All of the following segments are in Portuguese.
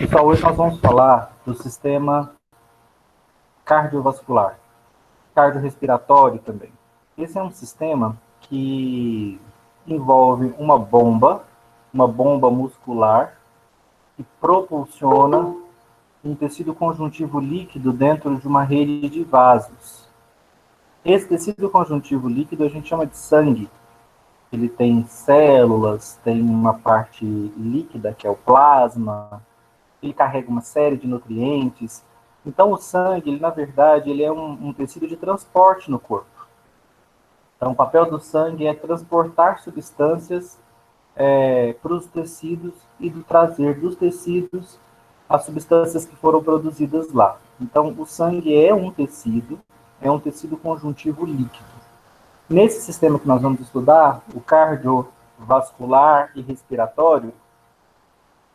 Pessoal, hoje nós vamos falar do sistema cardiovascular, cardiorrespiratório também. Esse é um sistema que envolve uma bomba muscular, que propulsiona um tecido conjuntivo líquido dentro de uma rede de vasos. Esse tecido conjuntivo líquido a gente chama de sangue. Ele tem células, tem uma parte líquida, que é o plasma, ele carrega uma série de nutrientes. Então, o sangue, ele, na verdade, ele é um tecido de transporte no corpo. Então, o papel do sangue é transportar substâncias para os tecidos e do trazer dos tecidos as substâncias que foram produzidas lá. Então, o sangue é um tecido conjuntivo líquido. Nesse sistema que nós vamos estudar, o cardiovascular e respiratório,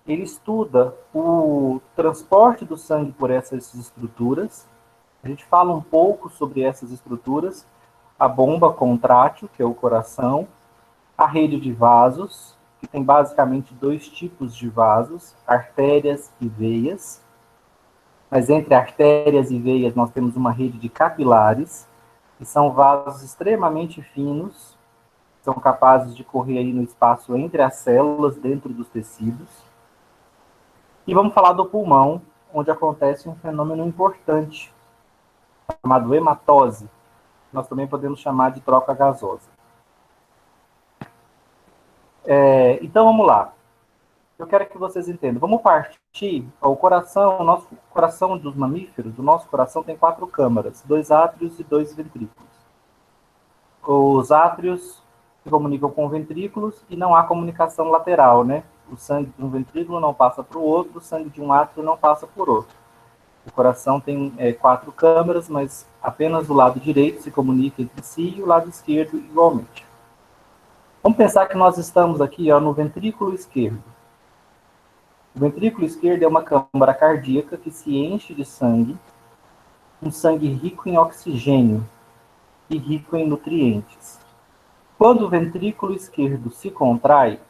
ele estuda o transporte do sangue por essas estruturas. A gente fala um pouco sobre essas estruturas, a bomba contrátil, que é o coração, a rede de vasos, que tem basicamente dois tipos de vasos, artérias e veias. Mas entre artérias e veias nós temos uma rede de capilares, que são vasos extremamente finos, são capazes de correr aí no espaço entre as células, dentro dos tecidos. E vamos falar do pulmão, onde acontece um fenômeno importante, chamado hematose. Nós também podemos chamar de troca gasosa. Então vamos lá. Eu quero que vocês entendam. Vamos partir. O coração, o nosso coração dos mamíferos, o nosso coração tem 4 câmaras, 2 átrios e 2 ventrículos. Os átrios se comunicam com ventrículos e não há comunicação lateral, né? O sangue de um ventrículo não passa para o outro, o sangue de um átrio não passa por outro. O coração tem 4 câmaras, mas apenas o lado direito se comunica entre si e o lado esquerdo igualmente. Vamos pensar que nós estamos aqui no ventrículo esquerdo. O ventrículo esquerdo é uma câmara cardíaca que se enche de sangue, um sangue rico em oxigênio e rico em nutrientes. Quando o ventrículo esquerdo se contrai,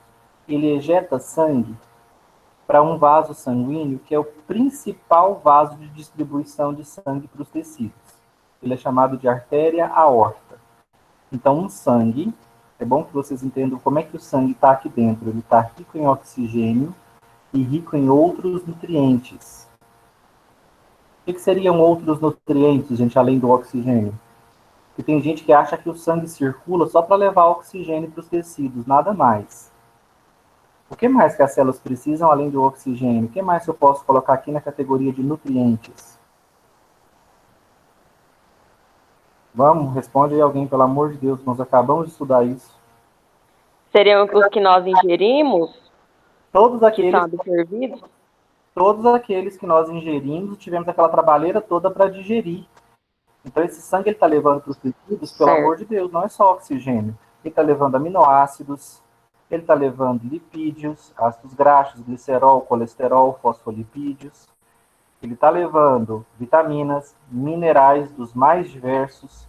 ele ejeta sangue para um vaso sanguíneo, que é o principal vaso de distribuição de sangue para os tecidos. Ele é chamado de artéria aorta. Então, é bom que vocês entendam como é que o sangue está aqui dentro. Ele está rico em oxigênio e rico em outros nutrientes. O que seriam outros nutrientes, gente, além do oxigênio? Porque tem gente que acha que o sangue circula só para levar oxigênio para os tecidos, nada mais. O que mais que as células precisam além do oxigênio? O que mais eu posso colocar aqui na categoria de nutrientes? Vamos, responde aí alguém, pelo amor de Deus, nós acabamos de estudar isso. Seriam os que nós ingerimos? Todos que são absorvidos? Todos aqueles que nós ingerimos, tivemos aquela trabalheira toda para digerir. Então esse sangue ele está levando para os tecidos, pelo amor de Deus, não é só oxigênio. Ele está levando aminoácidos, ele está levando lipídios, ácidos graxos, glicerol, colesterol, fosfolipídios. Ele está levando vitaminas, minerais dos mais diversos.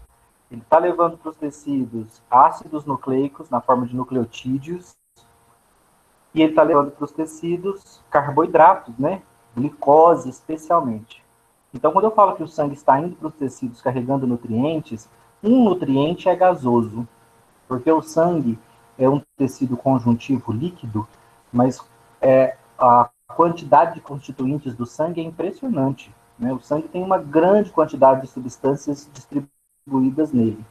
Ele está levando para os tecidos ácidos nucleicos, na forma de nucleotídeos. E ele está levando para os tecidos carboidratos, né? Glicose, especialmente. Então, quando eu falo que o sangue está indo para os tecidos carregando nutrientes, um nutriente é gasoso, porque o sangue é um tecido conjuntivo líquido, mas a quantidade de constituintes do sangue é impressionante, né? O sangue tem uma grande quantidade de substâncias distribuídas nele,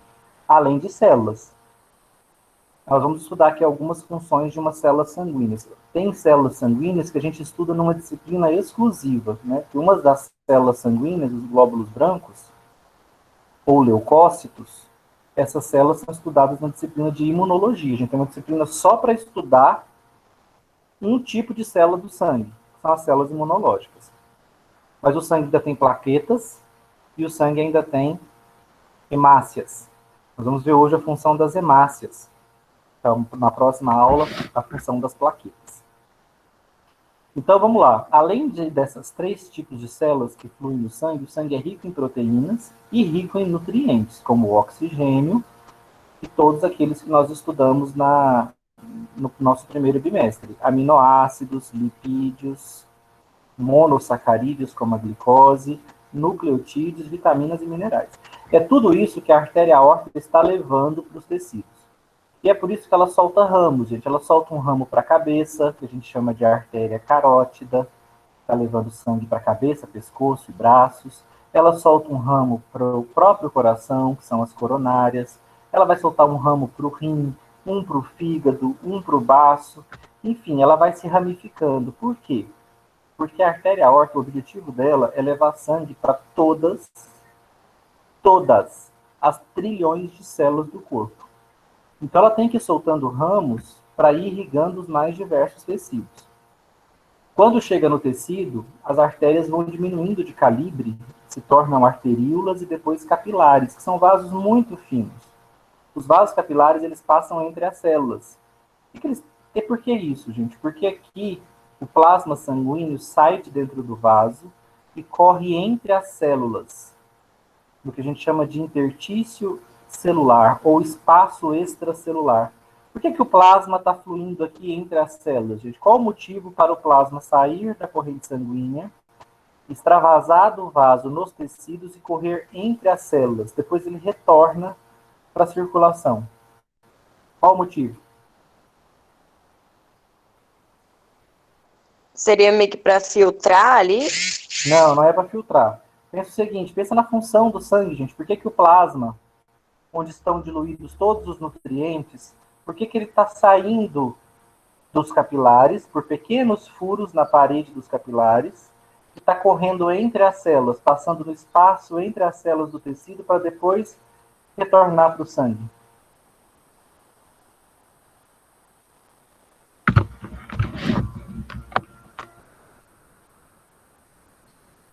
além de células. Nós vamos estudar aqui algumas funções de uma célula sanguínea. Tem células sanguíneas que a gente estuda numa disciplina exclusiva, né? Que uma das células sanguíneas, os glóbulos brancos, ou leucócitos, essas células são estudadas na disciplina de imunologia. A gente tem uma disciplina só para estudar um tipo de célula do sangue, que são as células imunológicas. Mas o sangue ainda tem plaquetas e o sangue ainda tem hemácias. Nós vamos ver hoje a função das hemácias. Então, na próxima aula, a função das plaquetas. Então, vamos lá. Além dessas 3 tipos de células que fluem no sangue, o sangue é rico em proteínas e rico em nutrientes, como o oxigênio e todos aqueles que nós estudamos no nosso primeiro bimestre. Aminoácidos, lipídios. monossacarídeos como a glicose, nucleotídeos, vitaminas e minerais. É tudo isso que a artéria aórtica está levando para os tecidos. E é por isso que ela solta ramos, gente. Ela solta um ramo para a cabeça, que a gente chama de artéria carótida, está levando sangue para a cabeça, pescoço e braços. Ela solta um ramo para o próprio coração, que são as coronárias. Ela vai soltar um ramo para o rim, um para o fígado, um para o baço. Enfim, ela vai se ramificando. Por quê? Porque a artéria aorta, o objetivo dela é levar sangue para todas as trilhões de células do corpo. Então ela tem que ir soltando ramos para ir irrigando os mais diversos tecidos. Quando chega no tecido, as artérias vão diminuindo de calibre, se tornam arteríolas e depois capilares, que são vasos muito finos. Os vasos capilares, eles passam entre as células. E por que isso, gente? Porque aqui o plasma sanguíneo sai de dentro do vaso e corre entre as células, no que a gente chama de interstício celular ou espaço extracelular. Por que o plasma está fluindo aqui entre as células, gente? Qual o motivo para o plasma sair da corrente sanguínea, extravasar do vaso nos tecidos e correr entre as células? Depois ele retorna para a circulação. Qual o motivo? Seria meio que para filtrar ali? Não, não é para filtrar. Pensa o seguinte, pensa na função do sangue, gente. Por que o plasma, onde estão diluídos todos os nutrientes, por que ele está saindo dos capilares, por pequenos furos na parede dos capilares, e está correndo entre as células, passando no espaço entre as células do tecido para depois retornar para o sangue?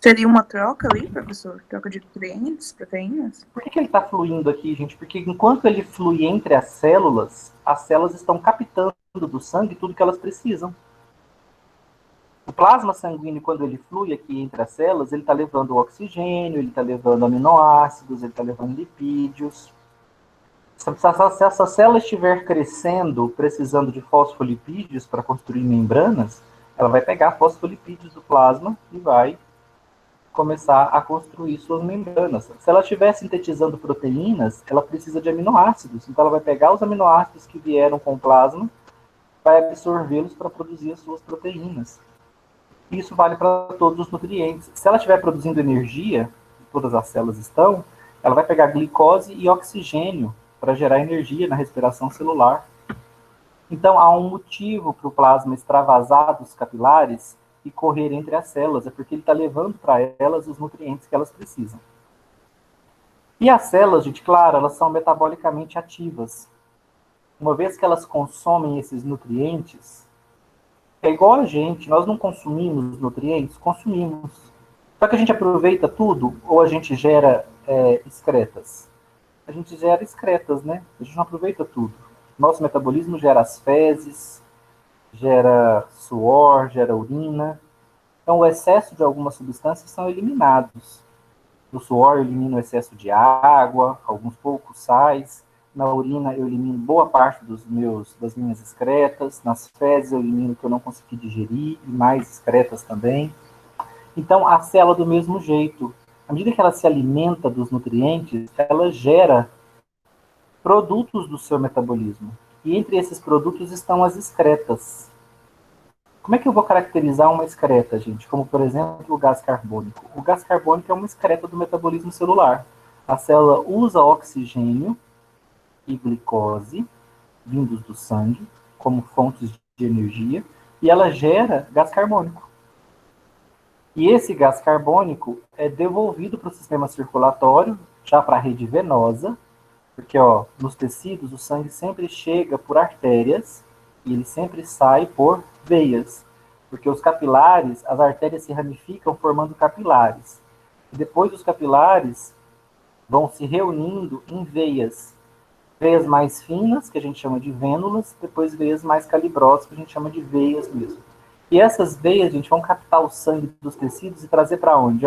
Seria uma troca ali, professor? Troca de nutrientes, proteínas? Por que ele está fluindo aqui, gente? Porque enquanto ele flui entre as células estão captando do sangue tudo que elas precisam. O plasma sanguíneo, quando ele flui aqui entre as células, ele está levando oxigênio, ele está levando aminoácidos, ele está levando lipídios. Se essa célula estiver crescendo, precisando de fosfolipídios para construir membranas, ela vai pegar fosfolipídios do plasma e vai começar a construir suas membranas. Se ela estiver sintetizando proteínas, ela precisa de aminoácidos. Então ela vai pegar os aminoácidos que vieram com o plasma, vai absorvê-los para produzir as suas proteínas. Isso vale para todos os nutrientes. Se ela estiver produzindo energia, todas as células estão, ela vai pegar glicose e oxigênio para gerar energia na respiração celular. Então há um motivo para o plasma extravasar dos capilares e correr entre as células, é porque ele está levando para elas os nutrientes que elas precisam. E as células, gente, claro, elas são metabolicamente ativas. Uma vez que elas consomem esses nutrientes, é igual a gente, nós não consumimos nutrientes? Consumimos. Só que a gente aproveita tudo ou a gente gera excretas? A gente gera excretas, né? A gente não aproveita tudo. Nosso metabolismo gera as fezes, gera suor, gera urina. Então, o excesso de algumas substâncias são eliminados. No suor, eu elimino o excesso de água, alguns poucos sais. Na urina, eu elimino boa parte das minhas excretas. Nas fezes, eu elimino o que eu não consegui digerir, e mais excretas também. Então, a célula, do mesmo jeito, à medida que ela se alimenta dos nutrientes, ela gera produtos do seu metabolismo. E entre esses produtos estão as excretas. Como é que eu vou caracterizar uma excreta, gente? Como, por exemplo, o gás carbônico. O gás carbônico é uma excreta do metabolismo celular. A célula usa oxigênio e glicose, vindos do sangue, como fontes de energia, e ela gera gás carbônico. E esse gás carbônico é devolvido para o sistema circulatório, já para a rede venosa, porque nos tecidos o sangue sempre chega por artérias e ele sempre sai por veias, porque os capilares, as artérias se ramificam formando capilares. E depois os capilares vão se reunindo em veias. Veias mais finas, que a gente chama de vênulas, depois veias mais calibrosas, que a gente chama de veias mesmo. E essas veias, gente, vão captar o sangue dos tecidos e trazer para onde,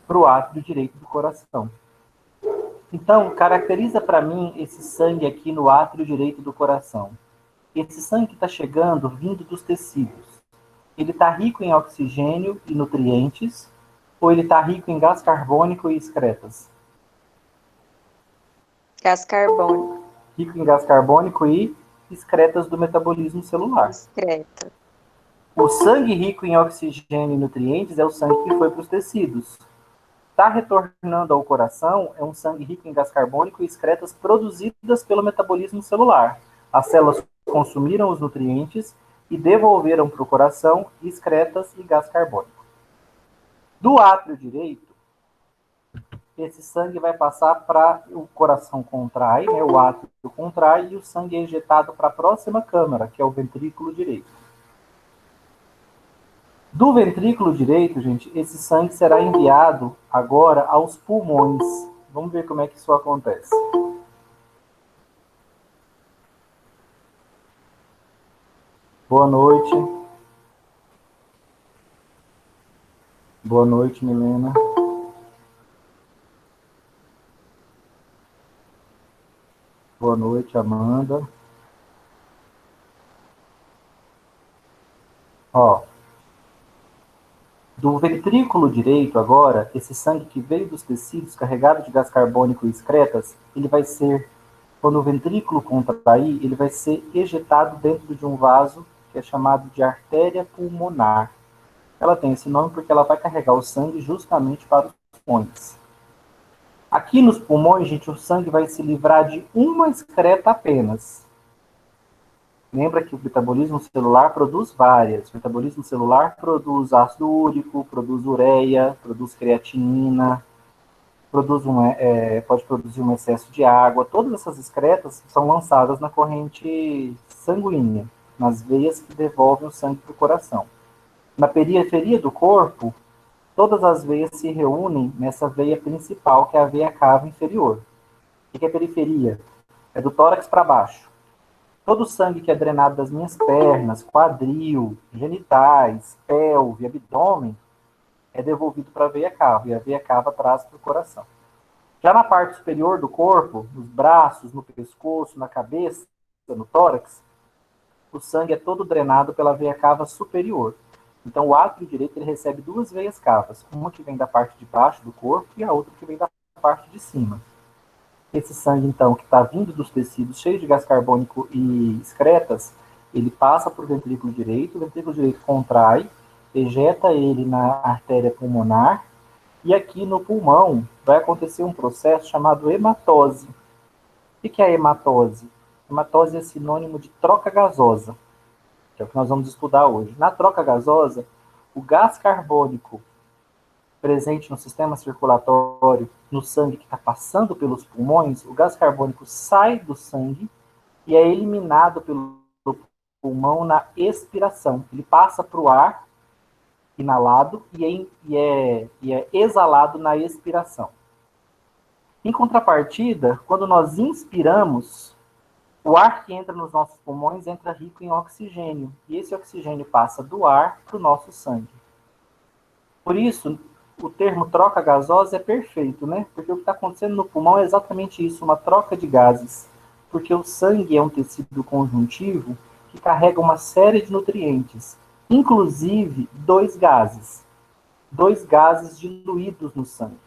para o átrio direito do coração. Então, caracteriza para mim esse sangue aqui no átrio direito do coração. esse sangue que está chegando, vindo dos tecidos, ele está rico em oxigênio e nutrientes, ou ele está rico em gás carbônico e excretas? Gás carbônico, Rico em gás carbônico e excretas do metabolismo celular. excreta. O sangue rico em oxigênio e nutrientes é o sangue que foi para os tecidos. Está retornando ao coração é um sangue rico em gás carbônico e excretas produzidas pelo metabolismo celular. As células consumiram os nutrientes e devolveram para o coração excretas e gás carbônico. Do átrio direito, esse sangue vai passar para o coração contrai, né, o átrio contrai, e o sangue é injetado para a próxima câmara, que é o ventrículo direito. Do ventrículo direito, gente, esse sangue será enviado agora aos pulmões. Vamos ver como é que isso acontece. Boa noite. Boa noite, Milena. Boa noite, Amanda. Ó, do ventrículo direito agora, esse sangue que veio dos tecidos carregado de gás carbônico e excretas, ele vai ser, quando o ventrículo contrair, ele vai ser ejetado dentro de um vaso que é chamado de artéria pulmonar. Ela tem esse nome porque ela vai carregar o sangue justamente para os pulmões. Aqui nos pulmões, gente, o sangue vai se livrar de uma excreta apenas. Lembra que o metabolismo celular produz várias. O metabolismo celular produz ácido úrico, produz ureia, produz creatinina, pode produzir um excesso de água. Todas essas excretas são lançadas na corrente sanguínea, nas veias que devolvem o sangue para o coração. Na periferia do corpo, todas as veias se reúnem nessa veia principal, que é a veia cava inferior. O que é periferia? É do tórax para baixo. Todo o sangue que é drenado das minhas pernas, quadril, genitais, pelve, abdômen, é devolvido para a veia cava, e a veia cava traz para o coração. Já na parte superior do corpo, nos braços, no pescoço, na cabeça, no tórax, o sangue é todo drenado pela veia cava superior. Então, o átrio direito ele recebe duas veias cavas, uma que vem da parte de baixo do corpo e a outra que vem da parte de cima. Esse sangue, então, que está vindo dos tecidos cheio de gás carbônico e excretas, ele passa para o ventrículo direito contrai, ejeta ele na artéria pulmonar, e aqui no pulmão vai acontecer um processo chamado hematose. O que é a hematose? Hematose é sinônimo de troca gasosa, que é o que nós vamos estudar hoje. Na troca gasosa, o gás carbônico presente no sistema circulatório, no sangue que está passando pelos pulmões, o gás carbônico sai do sangue e é eliminado pelo pulmão na expiração. Ele passa para o ar inalado e é exalado na expiração. Em contrapartida, quando nós inspiramos, o ar que entra nos nossos pulmões entra rico em oxigênio, e esse oxigênio passa do ar para o nosso sangue. Por isso, o termo troca gasosa é perfeito, né? Porque o que está acontecendo no pulmão é exatamente isso, uma troca de gases. Porque o sangue é um tecido conjuntivo que carrega uma série de nutrientes, inclusive dois gases diluídos no sangue.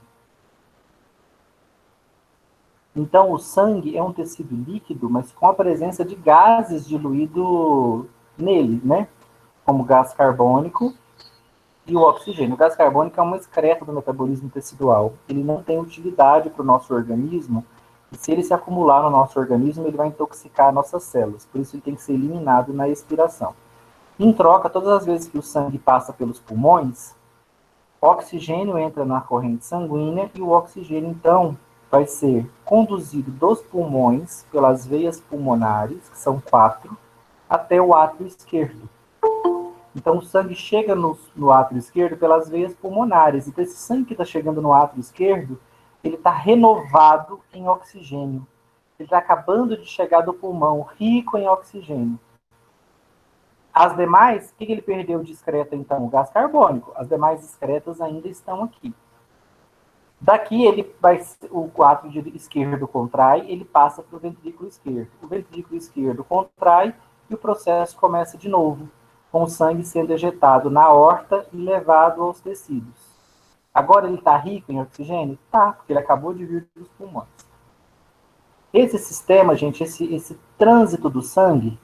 Então, o sangue é um tecido líquido, mas com a presença de gases diluídos nele, né? Como gás carbônico e o oxigênio. O gás carbônico é uma excreta do metabolismo tecidual. Ele não tem utilidade para o nosso organismo, e se ele se acumular no nosso organismo, ele vai intoxicar nossas células. Por isso, ele tem que ser eliminado na expiração. Em troca, todas as vezes que o sangue passa pelos pulmões, o oxigênio entra na corrente sanguínea e o oxigênio, então, vai ser conduzido dos pulmões pelas veias pulmonares, que são 4, até o átrio esquerdo. Então, o sangue chega no átrio esquerdo pelas veias pulmonares. Então, esse sangue que está chegando no átrio esquerdo, ele está renovado em oxigênio. Ele está acabando de chegar do pulmão, rico em oxigênio. As demais, o que ele perdeu de excreta, então? O gás carbônico. As demais excretas ainda estão aqui. Daqui, o átrio esquerdo contrai, ele passa para o ventrículo esquerdo. O ventrículo esquerdo contrai, e o processo começa de novo, com o sangue sendo ejetado na aorta e levado aos tecidos. Agora ele está rico em oxigênio? Tá, porque ele acabou de vir dos pulmões. Esse sistema, gente, esse trânsito do sangue,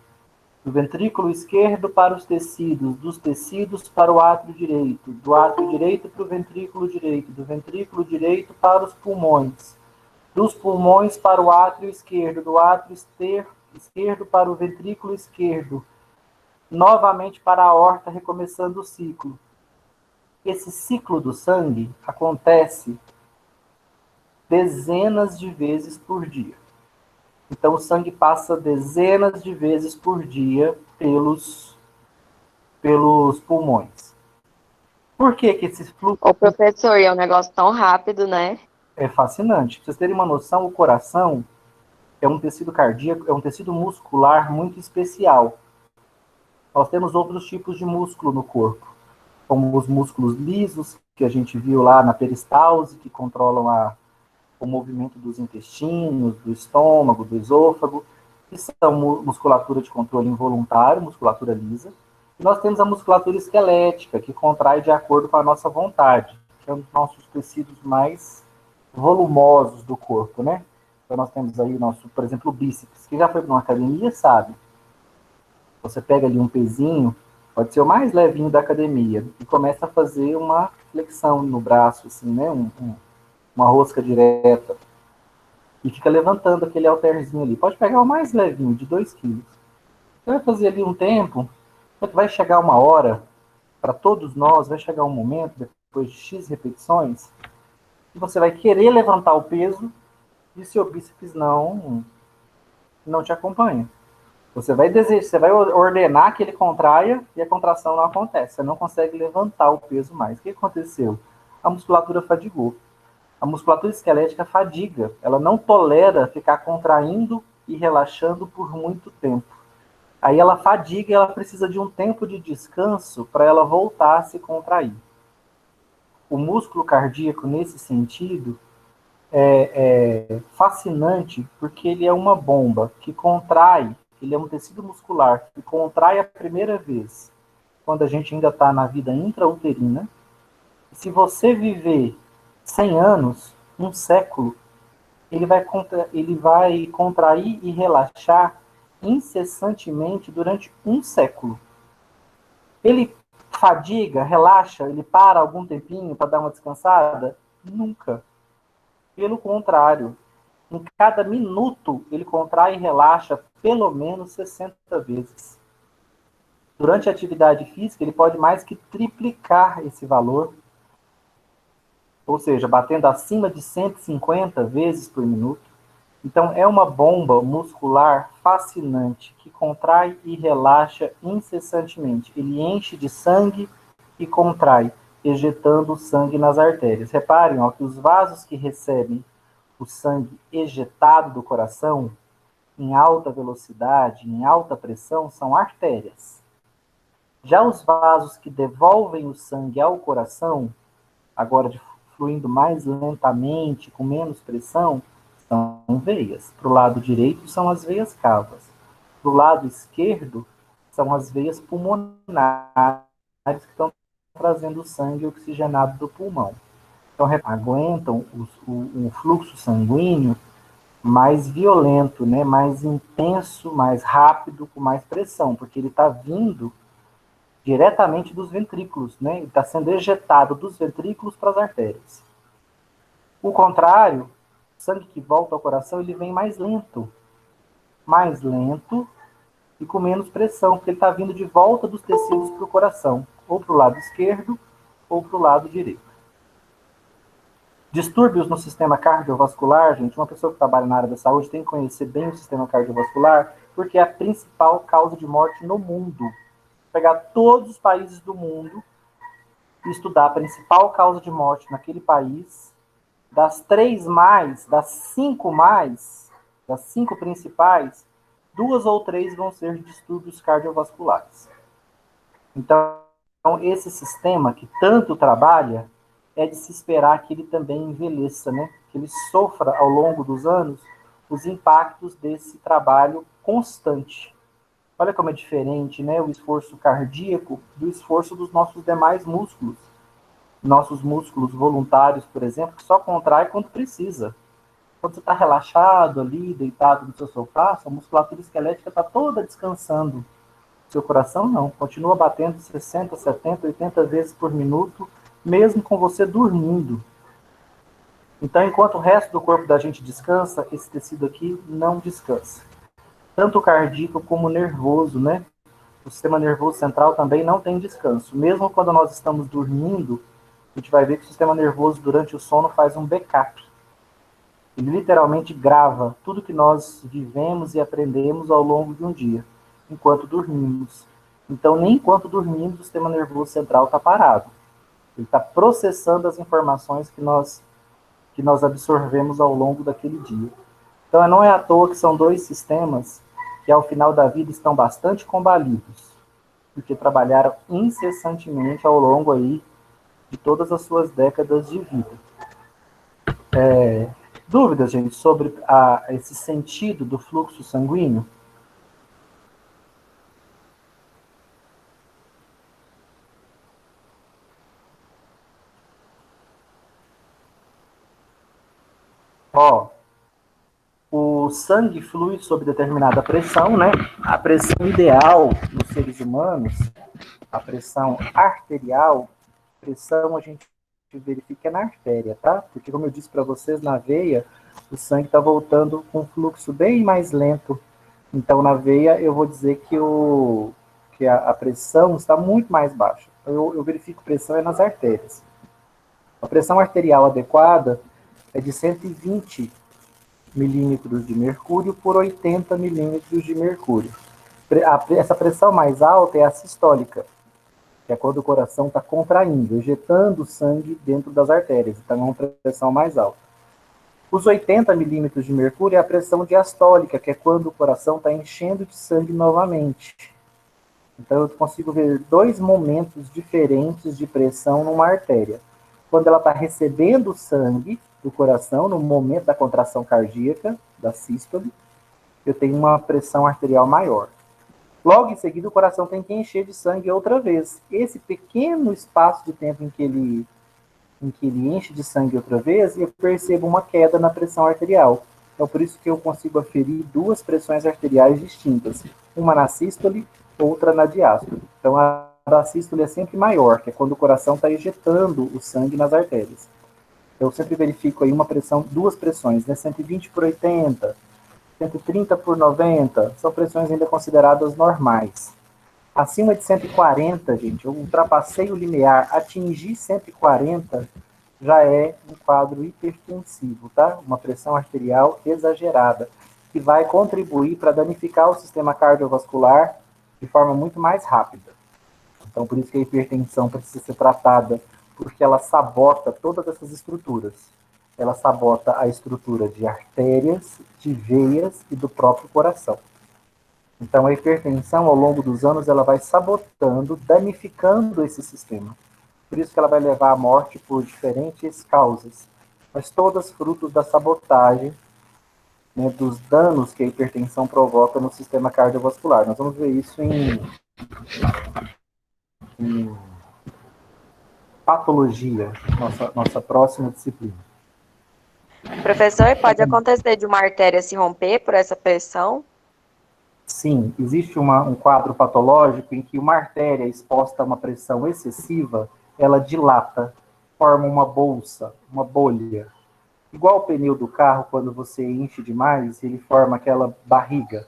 do ventrículo esquerdo para os tecidos, dos tecidos para o átrio direito, do átrio direito para o ventrículo direito, do ventrículo direito para os pulmões, dos pulmões para o átrio esquerdo, do átrio esquerdo para o ventrículo esquerdo, novamente para a aorta, recomeçando o ciclo. Esse ciclo do sangue acontece dezenas de vezes por dia. Então, o sangue passa dezenas de vezes por dia pelos pulmões. Por que esse fluxo... Ô, professor, é um negócio tão rápido, né? É fascinante. Pra vocês terem uma noção, o coração é um tecido cardíaco, é um tecido muscular muito especial. Nós temos outros tipos de músculo no corpo, como os músculos lisos, que a gente viu lá na peristalse, que controlam o movimento dos intestinos, do estômago, do esôfago, que são musculatura de controle involuntário, musculatura lisa. E nós temos a musculatura esquelética, que contrai de acordo com a nossa vontade, que é um dos nossos tecidos mais volumosos do corpo, né? Então nós temos aí o nosso, por exemplo, o bíceps, que já foi para uma academia, sabe? Você pega ali um pezinho, pode ser o mais levinho da academia, e começa a fazer uma flexão no braço, assim, né? Uma rosca direta, e fica levantando aquele halterzinho ali. Pode pegar o mais levinho, de 2 quilos. Você vai fazer ali um tempo, vai chegar uma hora, para todos nós, vai chegar um momento, depois de X repetições, que você vai querer levantar o peso e seu bíceps não te acompanha. Você vai ordenar que ele contraia e a contração não acontece. Você não consegue levantar o peso mais. O que aconteceu? A musculatura fadigou. A musculatura esquelética fadiga. Ela não tolera ficar contraindo e relaxando por muito tempo. Aí ela fadiga e ela precisa de um tempo de descanso para ela voltar a se contrair. O músculo cardíaco, nesse sentido, é fascinante porque ele é uma bomba que contrai, ele é um tecido muscular que contrai a primeira vez quando a gente ainda está na vida intrauterina. E se você viver 100 anos, um século, ele vai contrair e relaxar incessantemente durante um século. Ele fadiga, relaxa, ele para algum tempinho para dar uma descansada? Nunca. Pelo contrário, em cada minuto ele contrai e relaxa pelo menos 60 vezes. Durante a atividade física, ele pode mais que triplicar esse valor, ou seja, batendo acima de 150 vezes por minuto. Então, é uma bomba muscular fascinante, que contrai e relaxa incessantemente. Ele enche de sangue e contrai, ejetando o sangue nas artérias. Reparem, ó, que os vasos que recebem o sangue ejetado do coração, em alta velocidade, em alta pressão, são artérias. Já os vasos que devolvem o sangue ao coração, agora fluindo mais lentamente, com menos pressão, são veias. Para o lado direito são as veias cavas. Para o lado esquerdo são as veias pulmonares que estão trazendo o sangue oxigenado do pulmão. Então, aguentam o fluxo sanguíneo mais violento, né? Mais intenso, mais rápido, com mais pressão, porque ele está vindo diretamente dos ventrículos, né? Ele está sendo ejetado dos ventrículos para as artérias. O contrário, o sangue que volta ao coração, ele vem mais lento e com menos pressão, porque ele está vindo de volta dos tecidos para o coração, ou para o lado esquerdo ou para o lado direito. Distúrbios no sistema cardiovascular, gente, uma pessoa que trabalha na área da saúde tem que conhecer bem o sistema cardiovascular, porque é a principal causa de morte no mundo. Pegar todos os países do mundo e estudar a principal causa de morte naquele país, das 5 principais, 2 ou 3 vão ser distúrbios cardiovasculares. Então, esse sistema que tanto trabalha, é de se esperar que ele também envelheça, né? Que ele sofra ao longo dos anos os impactos desse trabalho constante. Olha como é diferente, né, o esforço cardíaco do esforço dos nossos demais músculos. Nossos músculos voluntários, por exemplo, que só contrai quando precisa. Quando você está relaxado ali, deitado no seu sofá, sua musculatura esquelética está toda descansando. Seu coração não, continua batendo 60, 70, 80 vezes por minuto, mesmo com você dormindo. Então, enquanto o resto do corpo da gente descansa, esse tecido aqui não descansa. Tanto o cardíaco como o nervoso, né? O sistema nervoso central também não tem descanso. Mesmo quando nós estamos dormindo, a gente vai ver que o sistema nervoso, durante o sono, faz um backup. Ele literalmente grava tudo que nós vivemos e aprendemos ao longo de um dia, enquanto dormimos. Então, nem enquanto dormimos, o sistema nervoso central está parado. Ele está processando as informações que nós absorvemos ao longo daquele dia. Então, não é à toa que são dois sistemas que, ao final da vida, estão bastante combalidos, porque trabalharam incessantemente ao longo aí de todas as suas décadas de vida. Dúvidas, gente, sobre esse sentido do fluxo sanguíneo? Ó, o sangue flui sob determinada pressão, né? A pressão ideal nos seres humanos, a pressão arterial, pressão a gente verifica na artéria, tá? Porque, como eu disse para vocês, na veia, o sangue está voltando com um fluxo bem mais lento. Então, na veia, eu vou dizer que a pressão está muito mais baixa. Eu verifico pressão nas artérias. A pressão arterial adequada é de 120 milímetros de mercúrio por 80 milímetros de mercúrio. Essa pressão mais alta é a sistólica, que é quando o coração está contraindo, ejetando sangue dentro das artérias. Então, é uma pressão mais alta. Os 80 milímetros de mercúrio é a pressão diastólica, que é quando o coração está enchendo de sangue novamente. Então, eu consigo ver dois momentos diferentes de pressão numa artéria. Quando ela está recebendo sangue do coração, no momento da contração cardíaca, da sístole, eu tenho uma pressão arterial maior. Logo em seguida, o coração tem que encher de sangue outra vez. Esse pequeno espaço de tempo em que ele enche de sangue outra vez, eu percebo uma queda na pressão arterial. Então, por isso que eu consigo aferir duas pressões arteriais distintas. Uma na sístole, outra na diástole. Então, a da sístole é sempre maior, que é quando o coração está ejetando o sangue nas artérias. Eu sempre verifico aí uma pressão, duas pressões, né? 120 por 80, 130 por 90, são pressões ainda consideradas normais. Acima de 140, gente, eu ultrapassei o limiar, atingi 140, já é um quadro hipertensivo, tá? Uma pressão arterial exagerada, que vai contribuir para danificar o sistema cardiovascular de forma muito mais rápida. Então, por isso que a hipertensão precisa ser tratada, porque ela sabota todas essas estruturas. Ela sabota a estrutura de artérias, de veias e do próprio coração. Então, a hipertensão, ao longo dos anos, ela vai sabotando, danificando esse sistema. Por isso que ela vai levar à morte por diferentes causas, mas todas frutos da sabotagem, né, dos danos que a hipertensão provoca no sistema cardiovascular. Nós vamos ver isso em patologia, nossa próxima disciplina. Professor, pode acontecer de uma artéria se romper por essa pressão? Sim, existe um quadro patológico em que uma artéria exposta a uma pressão excessiva, ela dilata, forma uma bolsa, uma bolha. Igual o pneu do carro, quando você enche demais, ele forma aquela barriga.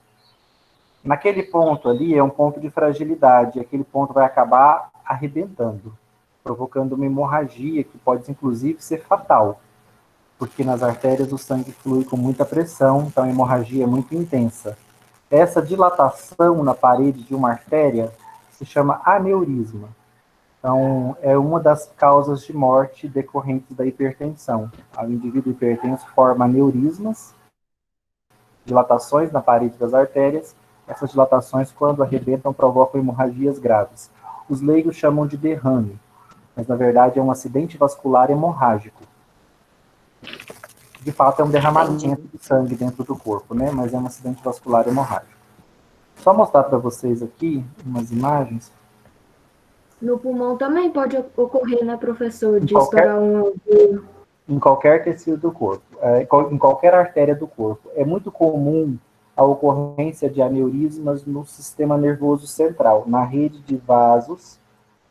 Naquele ponto ali é um ponto de fragilidade, aquele ponto vai acabar arrebentando, provocando uma hemorragia que pode inclusive ser fatal, porque nas artérias o sangue flui com muita pressão, então a hemorragia é muito intensa. Essa dilatação na parede de uma artéria se chama aneurisma. Então, é uma das causas de morte decorrentes da hipertensão. O indivíduo hipertenso forma aneurismas, dilatações na parede das artérias. Essas dilatações, quando arrebentam, provocam hemorragias graves. Os leigos chamam de derrame, mas na verdade é um acidente vascular hemorrágico. De fato, é um derramamento de sangue dentro do corpo, né? Mas é um acidente vascular hemorrágico. Só mostrar para vocês aqui umas imagens. No pulmão também pode ocorrer, né, professor, Em de qualquer, estourar um... em qualquer tecido do corpo, em qualquer artéria do corpo. É muito comum a ocorrência de aneurismas no sistema nervoso central, na rede de vasos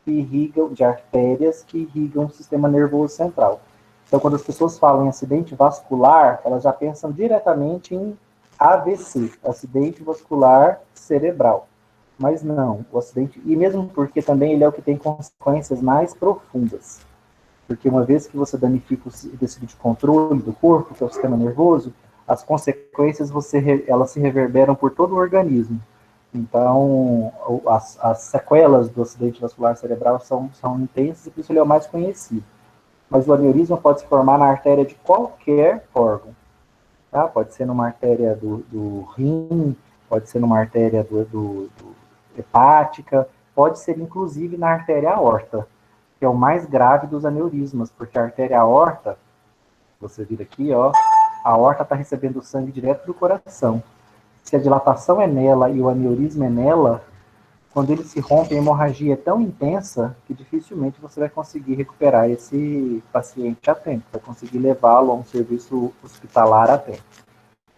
que irrigam, de artérias que irrigam o sistema nervoso central. Então, quando as pessoas falam em acidente vascular, elas já pensam diretamente em AVC, acidente vascular cerebral. Mas não, o acidente, e mesmo porque também ele é o que tem consequências mais profundas. Porque uma vez que você danifica o tecido de controle do corpo, que é o sistema nervoso, as consequências elas se reverberam por todo o organismo. Então, as sequelas do acidente vascular cerebral são intensas e por isso ele é o mais conhecido. Mas o aneurisma pode se formar na artéria de qualquer órgão. Tá? Pode ser numa artéria do rim, pode ser numa artéria do hepática, pode ser inclusive na artéria aorta, que é o mais grave dos aneurismas, porque a artéria aorta, você vira aqui, ó, a aorta está recebendo sangue direto do coração. Se a dilatação é nela e o aneurisma é nela, quando ele se rompe, a hemorragia é tão intensa que dificilmente você vai conseguir recuperar esse paciente a tempo, vai conseguir levá-lo a um serviço hospitalar a tempo.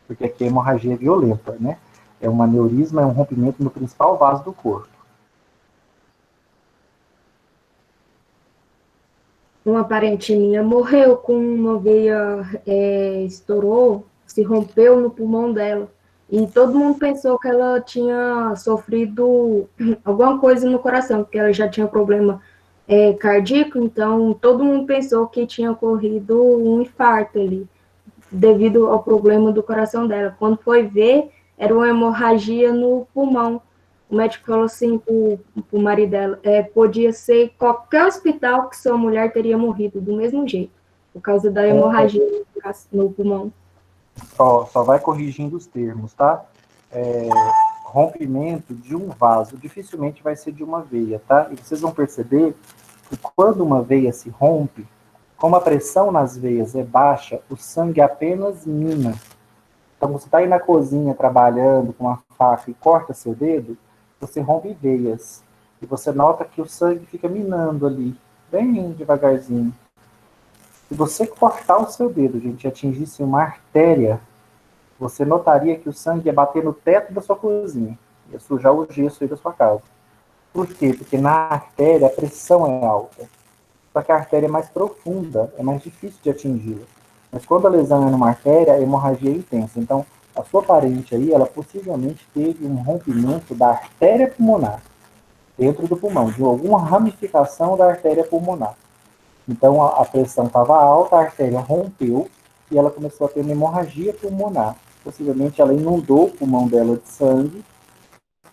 Porque aqui a hemorragia é violenta, né? É um aneurisma, é um rompimento no principal vaso do corpo. Uma parente minha morreu com uma veia, estourou, se rompeu no pulmão dela. E todo mundo pensou que ela tinha sofrido alguma coisa no coração, porque ela já tinha problema cardíaco, então todo mundo pensou que tinha ocorrido um infarto ali, devido ao problema do coração dela. Quando foi ver, era uma hemorragia no pulmão. O médico falou assim pro marido dela, podia ser qualquer hospital que sua mulher teria morrido do mesmo jeito, por causa da hemorragia no pulmão. Só vai corrigindo os termos, tá? Rompimento de um vaso dificilmente vai ser de uma veia, tá? E vocês vão perceber que quando uma veia se rompe, como a pressão nas veias é baixa, o sangue apenas mina. Então, você está aí na cozinha trabalhando com uma faca e corta seu dedo, você rompe veias. E você nota que o sangue fica minando ali, bem devagarzinho. Se você cortar o seu dedo, gente, e atingisse uma artéria, você notaria que o sangue ia bater no teto da sua cozinha. Ia sujar o gesso aí da sua casa. Por quê? Porque na artéria a pressão é alta. Só que a artéria é mais profunda, é mais difícil de atingi-la. Mas quando a lesão é numa artéria, a hemorragia é intensa. Então, a sua parente aí, ela possivelmente teve um rompimento da artéria pulmonar, dentro do pulmão, de alguma ramificação da artéria pulmonar. Então, a pressão estava alta, a artéria rompeu e ela começou a ter uma hemorragia pulmonar. Possivelmente ela inundou o pulmão dela de sangue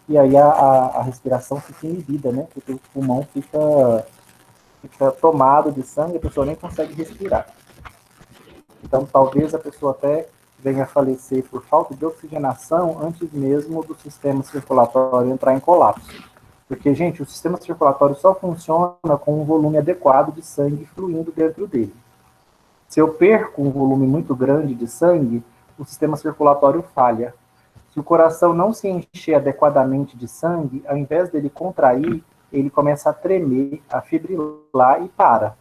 e aí a respiração fica inibida, né? Porque o pulmão fica tomado de sangue, a pessoa nem consegue respirar. Então, talvez a pessoa até venha a falecer por falta de oxigenação antes mesmo do sistema circulatório entrar em colapso. Porque, gente, o sistema circulatório só funciona com um volume adequado de sangue fluindo dentro dele. Se eu perco um volume muito grande de sangue, o sistema circulatório falha. Se o coração não se encher adequadamente de sangue, ao invés dele contrair, ele começa a tremer, a fibrilar e para.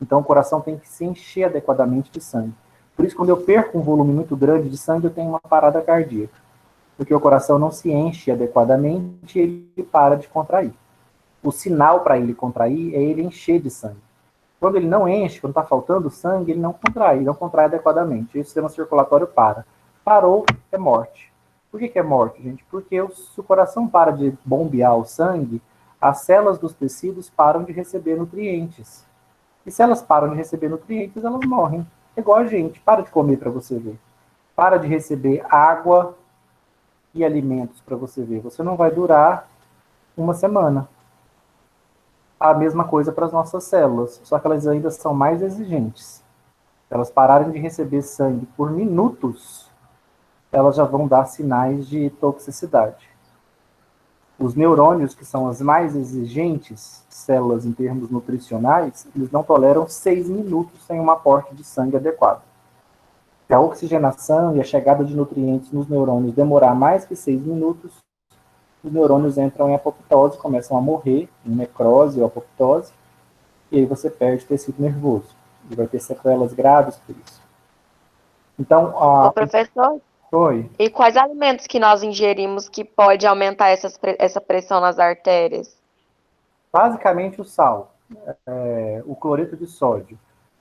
Então, o coração tem que se encher adequadamente de sangue. Por isso, quando eu perco um volume muito grande de sangue, eu tenho uma parada cardíaca. Porque o coração não se enche adequadamente e ele para de contrair. O sinal para ele contrair é ele encher de sangue. Quando ele não enche, quando está faltando sangue, ele não contrai adequadamente. E o sistema circulatório para. Parou, é morte. Por que é morte, gente? Porque se o coração para de bombear o sangue, as células dos tecidos param de receber nutrientes. E se elas param de receber nutrientes, elas morrem. É igual a gente, para de comer para você ver. Para de receber água e alimentos para você ver. Você não vai durar uma semana. A mesma coisa para as nossas células, só que elas ainda são mais exigentes. Se elas pararem de receber sangue por minutos, elas já vão dar sinais de toxicidade. Os neurônios, que são as mais exigentes células em termos nutricionais, eles não toleram 6 minutos sem um aporte de sangue adequado. Se a oxigenação e a chegada de nutrientes nos neurônios demorar mais que 6 minutos, os neurônios entram em apoptose, começam a morrer, em necrose ou apoptose, e aí você perde tecido nervoso. E vai ter sequelas graves por isso. Então, Ô, professor, foi e quais alimentos que nós ingerimos que pode aumentar essa pressão nas artérias? basicamente o sal, o cloreto de sódio,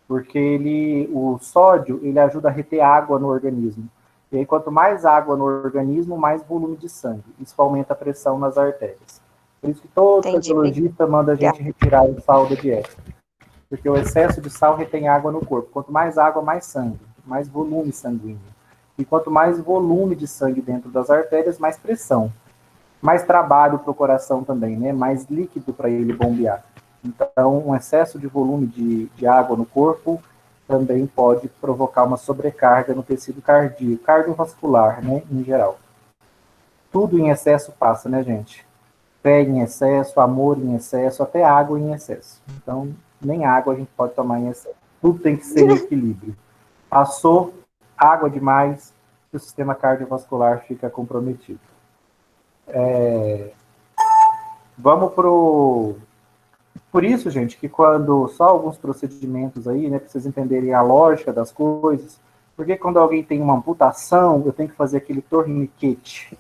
porque o sódio ele ajuda a reter água no organismo. E aí, quanto mais água no organismo, mais volume de sangue. Isso aumenta a pressão nas artérias. Por isso que todo Entendi. cardiologista manda a gente retirar o sal da dieta. Porque o excesso de sal retém água no corpo. Quanto mais água, mais sangue, mais volume sanguíneo. E quanto mais volume de sangue dentro das artérias, mais pressão. Mais trabalho para o coração também, né? Mais líquido para ele bombear. Então, um excesso de volume de água no corpo também pode provocar uma sobrecarga no tecido cardíaco, cardiovascular, né, em geral. Tudo em excesso passa, né, gente? Fé em excesso, amor em excesso, até água em excesso. Então, nem água a gente pode tomar em excesso. Tudo tem que ser em equilíbrio. Passou água demais, o sistema cardiovascular fica comprometido. Vamos pro... Por isso, gente, que quando só alguns procedimentos aí, né, para vocês entenderem a lógica das coisas, porque quando alguém tem uma amputação, eu tenho que fazer aquele torniquete.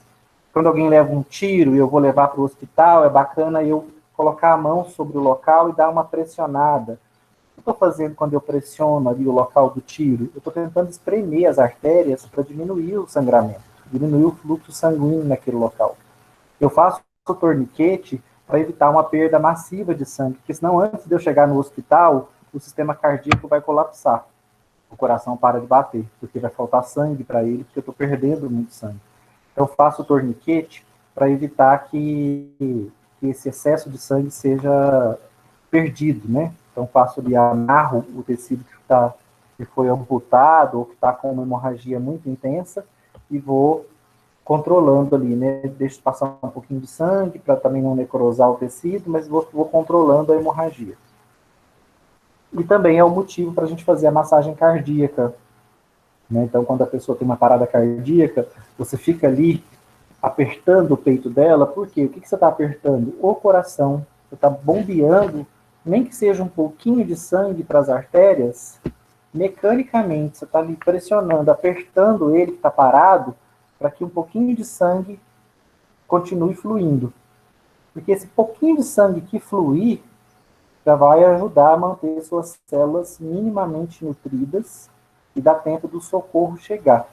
Quando alguém leva um tiro e eu vou levar para o hospital, é bacana eu colocar a mão sobre o local e dar uma pressionada. O que eu estou fazendo quando eu pressiono ali o local do tiro? Eu estou tentando espremer as artérias para diminuir o sangramento, diminuir o fluxo sanguíneo naquele local. Eu faço o torniquete para evitar uma perda massiva de sangue, porque senão antes de eu chegar no hospital, o sistema cardíaco vai colapsar. O coração para de bater, porque vai faltar sangue para ele, porque eu estou perdendo muito sangue. Então, eu faço o torniquete para evitar que esse excesso de sangue seja perdido, né? Então, faço ali, amarro o tecido que foi amputado ou que está com uma hemorragia muito intensa e vou controlando ali, né? Deixo passar um pouquinho de sangue para também não necrosar o tecido, mas vou controlando a hemorragia. E também é o motivo para a gente fazer a massagem cardíaca, né? Então, quando a pessoa tem uma parada cardíaca, você fica ali apertando o peito dela, por quê? O que você está apertando? O coração. Você está bombeando, nem que seja um pouquinho de sangue para as artérias, mecanicamente, você está ali pressionando, apertando ele que está parado, para que um pouquinho de sangue continue fluindo. Porque esse pouquinho de sangue que fluir já vai ajudar a manter suas células minimamente nutridas e dá tempo do socorro chegar.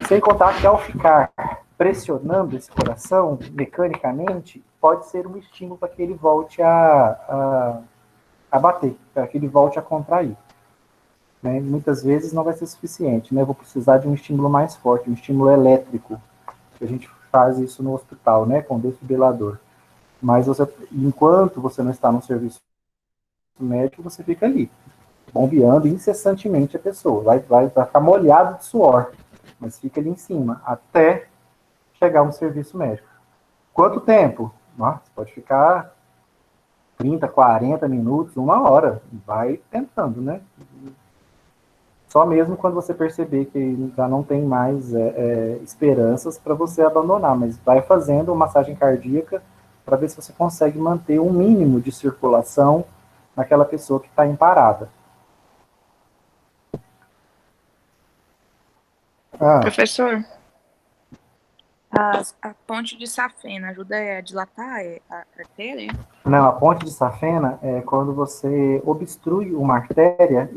Sem contar que ao ficar pressionando esse coração mecanicamente, pode ser um estímulo para que ele volte a bater, para que ele volte a contrair. Né? Muitas vezes não vai ser suficiente, né? Vou precisar de um estímulo mais forte, um estímulo elétrico, que a gente faz isso no hospital, né? Com desfibrilador. Mas enquanto você não está no serviço médico, você fica ali, bombeando incessantemente a pessoa. Vai ficar molhado de suor, mas fica ali em cima, até chegar um serviço médico. Quanto tempo? Nossa, pode ficar 30, 40 minutos, 1 hora. Vai tentando, né? Só mesmo quando você perceber que já não tem mais esperanças para você abandonar, mas vai fazendo uma massagem cardíaca para ver se você consegue manter um mínimo de circulação naquela pessoa que está em parada. Professor, a ponte de safena ajuda a dilatar a artéria? Não, a ponte de safena é quando você obstrui uma artéria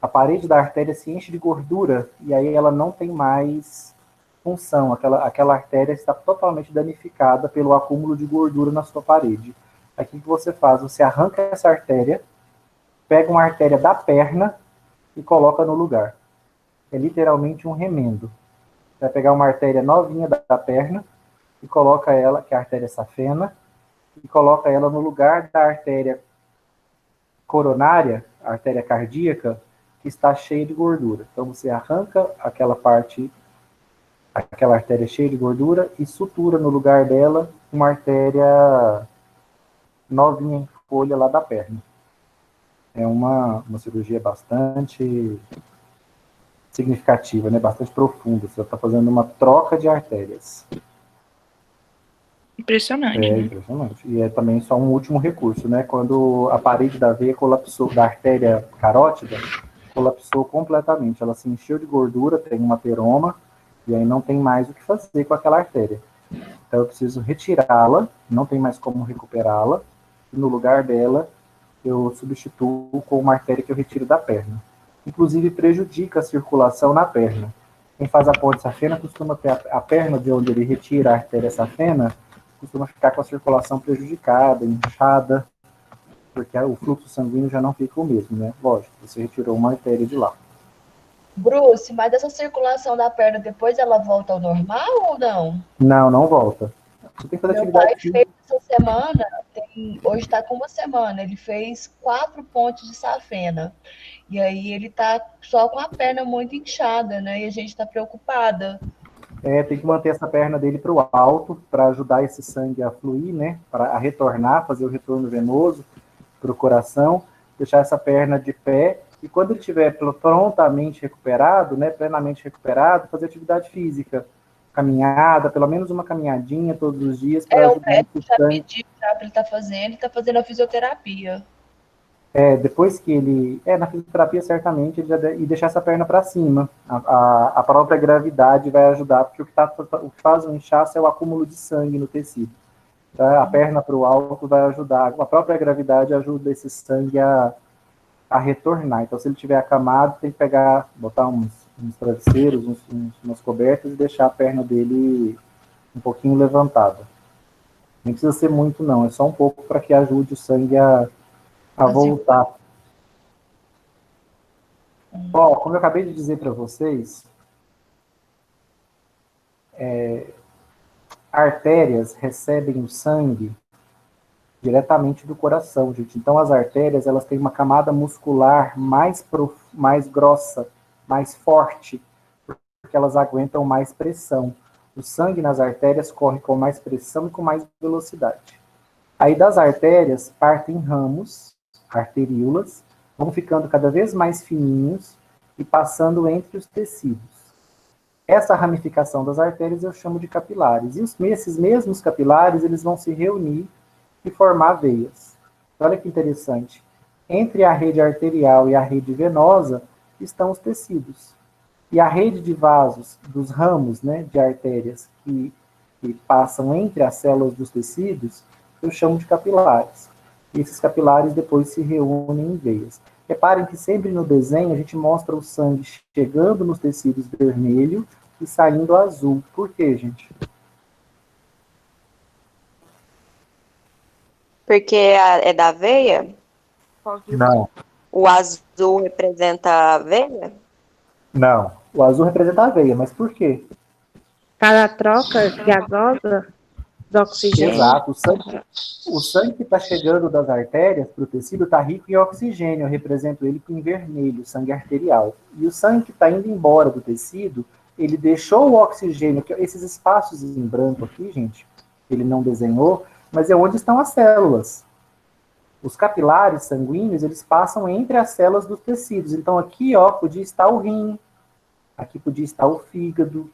a parede da artéria se enche de gordura e aí ela não tem mais função. Aquela artéria está totalmente danificada pelo acúmulo de gordura na sua parede. Aí o que você faz? Você arranca essa artéria, pega uma artéria da perna e coloca no lugar. É literalmente um remendo. Você vai pegar uma artéria novinha da perna e coloca ela, que é a artéria safena, e coloca ela no lugar da artéria coronária, a artéria cardíaca, que está cheia de gordura. Então você arranca aquela artéria cheia de gordura e sutura no lugar dela uma artéria novinha em folha lá da perna. É uma cirurgia bastante significativa, né? Bastante profunda. Você está fazendo uma troca de artérias. Impressionante, É né? impressionante. E é também só um último recurso, né? Quando a parede da veia colapsou, da artéria carótida, colapsou completamente. Ela se encheu de gordura, tem um ateroma, e aí não tem mais o que fazer com aquela artéria. Então eu preciso retirá-la, não tem mais como recuperá-la, e no lugar dela eu substituo com uma artéria que eu retiro da perna. Inclusive prejudica a circulação na perna. Quem faz a ponte safena costuma ter a perna de onde ele retira a artéria safena, costuma ficar com a circulação prejudicada, inchada, porque o fluxo sanguíneo já não fica o mesmo, né? Lógico, você retirou uma artéria de lá. Bruce, mas essa circulação da perna depois ela volta ao normal ou não? Não, não volta. Você tem que fazer Meu pai atividade fez física. essa semana, hoje está com uma semana, ele fez 4 pontes de safena. E aí ele tá só com a perna muito inchada, né? E a gente está preocupada. Tem que manter essa perna dele para o alto, para ajudar esse sangue a fluir, né? Para retornar, fazer o retorno venoso para o coração, deixar essa perna de pé, e quando ele estiver prontamente recuperado, né, plenamente recuperado, fazer atividade física, caminhada, pelo menos uma caminhadinha todos os dias, para O ajudar médico esse já sangue. pediu para ele tá fazendo a fisioterapia. Depois que ele... na fisioterapia, certamente, e deixar essa perna para cima. A própria gravidade vai ajudar, porque o que faz o inchaço é o acúmulo de sangue no tecido. Tá? A perna para o alto vai ajudar. A própria gravidade ajuda esse sangue a retornar. Então, se ele tiver acamado, tem que botar uns travesseiros, umas cobertas e deixar a perna dele um pouquinho levantada. Nem precisa ser muito, não. É só um pouco para que ajude o sangue a voltar. Como eu acabei de dizer para vocês, artérias recebem o sangue diretamente do coração, gente. Então, as artérias, elas têm uma camada muscular mais grossa, mais forte, porque elas aguentam mais pressão. O sangue nas artérias corre com mais pressão e com mais velocidade. Aí, das artérias, partem ramos, arteríolas, vão ficando cada vez mais fininhos e passando entre os tecidos. Essa ramificação das artérias eu chamo de capilares. E esses mesmos capilares, eles vão se reunir e formar veias. Olha que interessante. Entre a rede arterial e a rede venosa estão os tecidos. E a rede de vasos, dos ramos, né, de artérias que passam entre as células dos tecidos, eu chamo de capilares. E esses capilares depois se reúnem em veias. Reparem que sempre no desenho a gente mostra o sangue chegando nos tecidos vermelho e saindo azul. Por quê, gente? Porque é da veia? Não. O azul representa a veia? Não. O azul representa a veia, mas por quê? Para a troca gasosa do oxigênio. Exato. O sangue que está chegando das artérias para o tecido está rico em oxigênio. Eu represento ele em vermelho, sangue arterial. E o sangue que está indo embora do tecido, ele deixou o oxigênio, que esses espaços em branco aqui, gente, ele não desenhou, mas é onde estão as células. Os capilares sanguíneos, eles passam entre as células dos tecidos. Então aqui, podia estar o rim, aqui podia estar o fígado,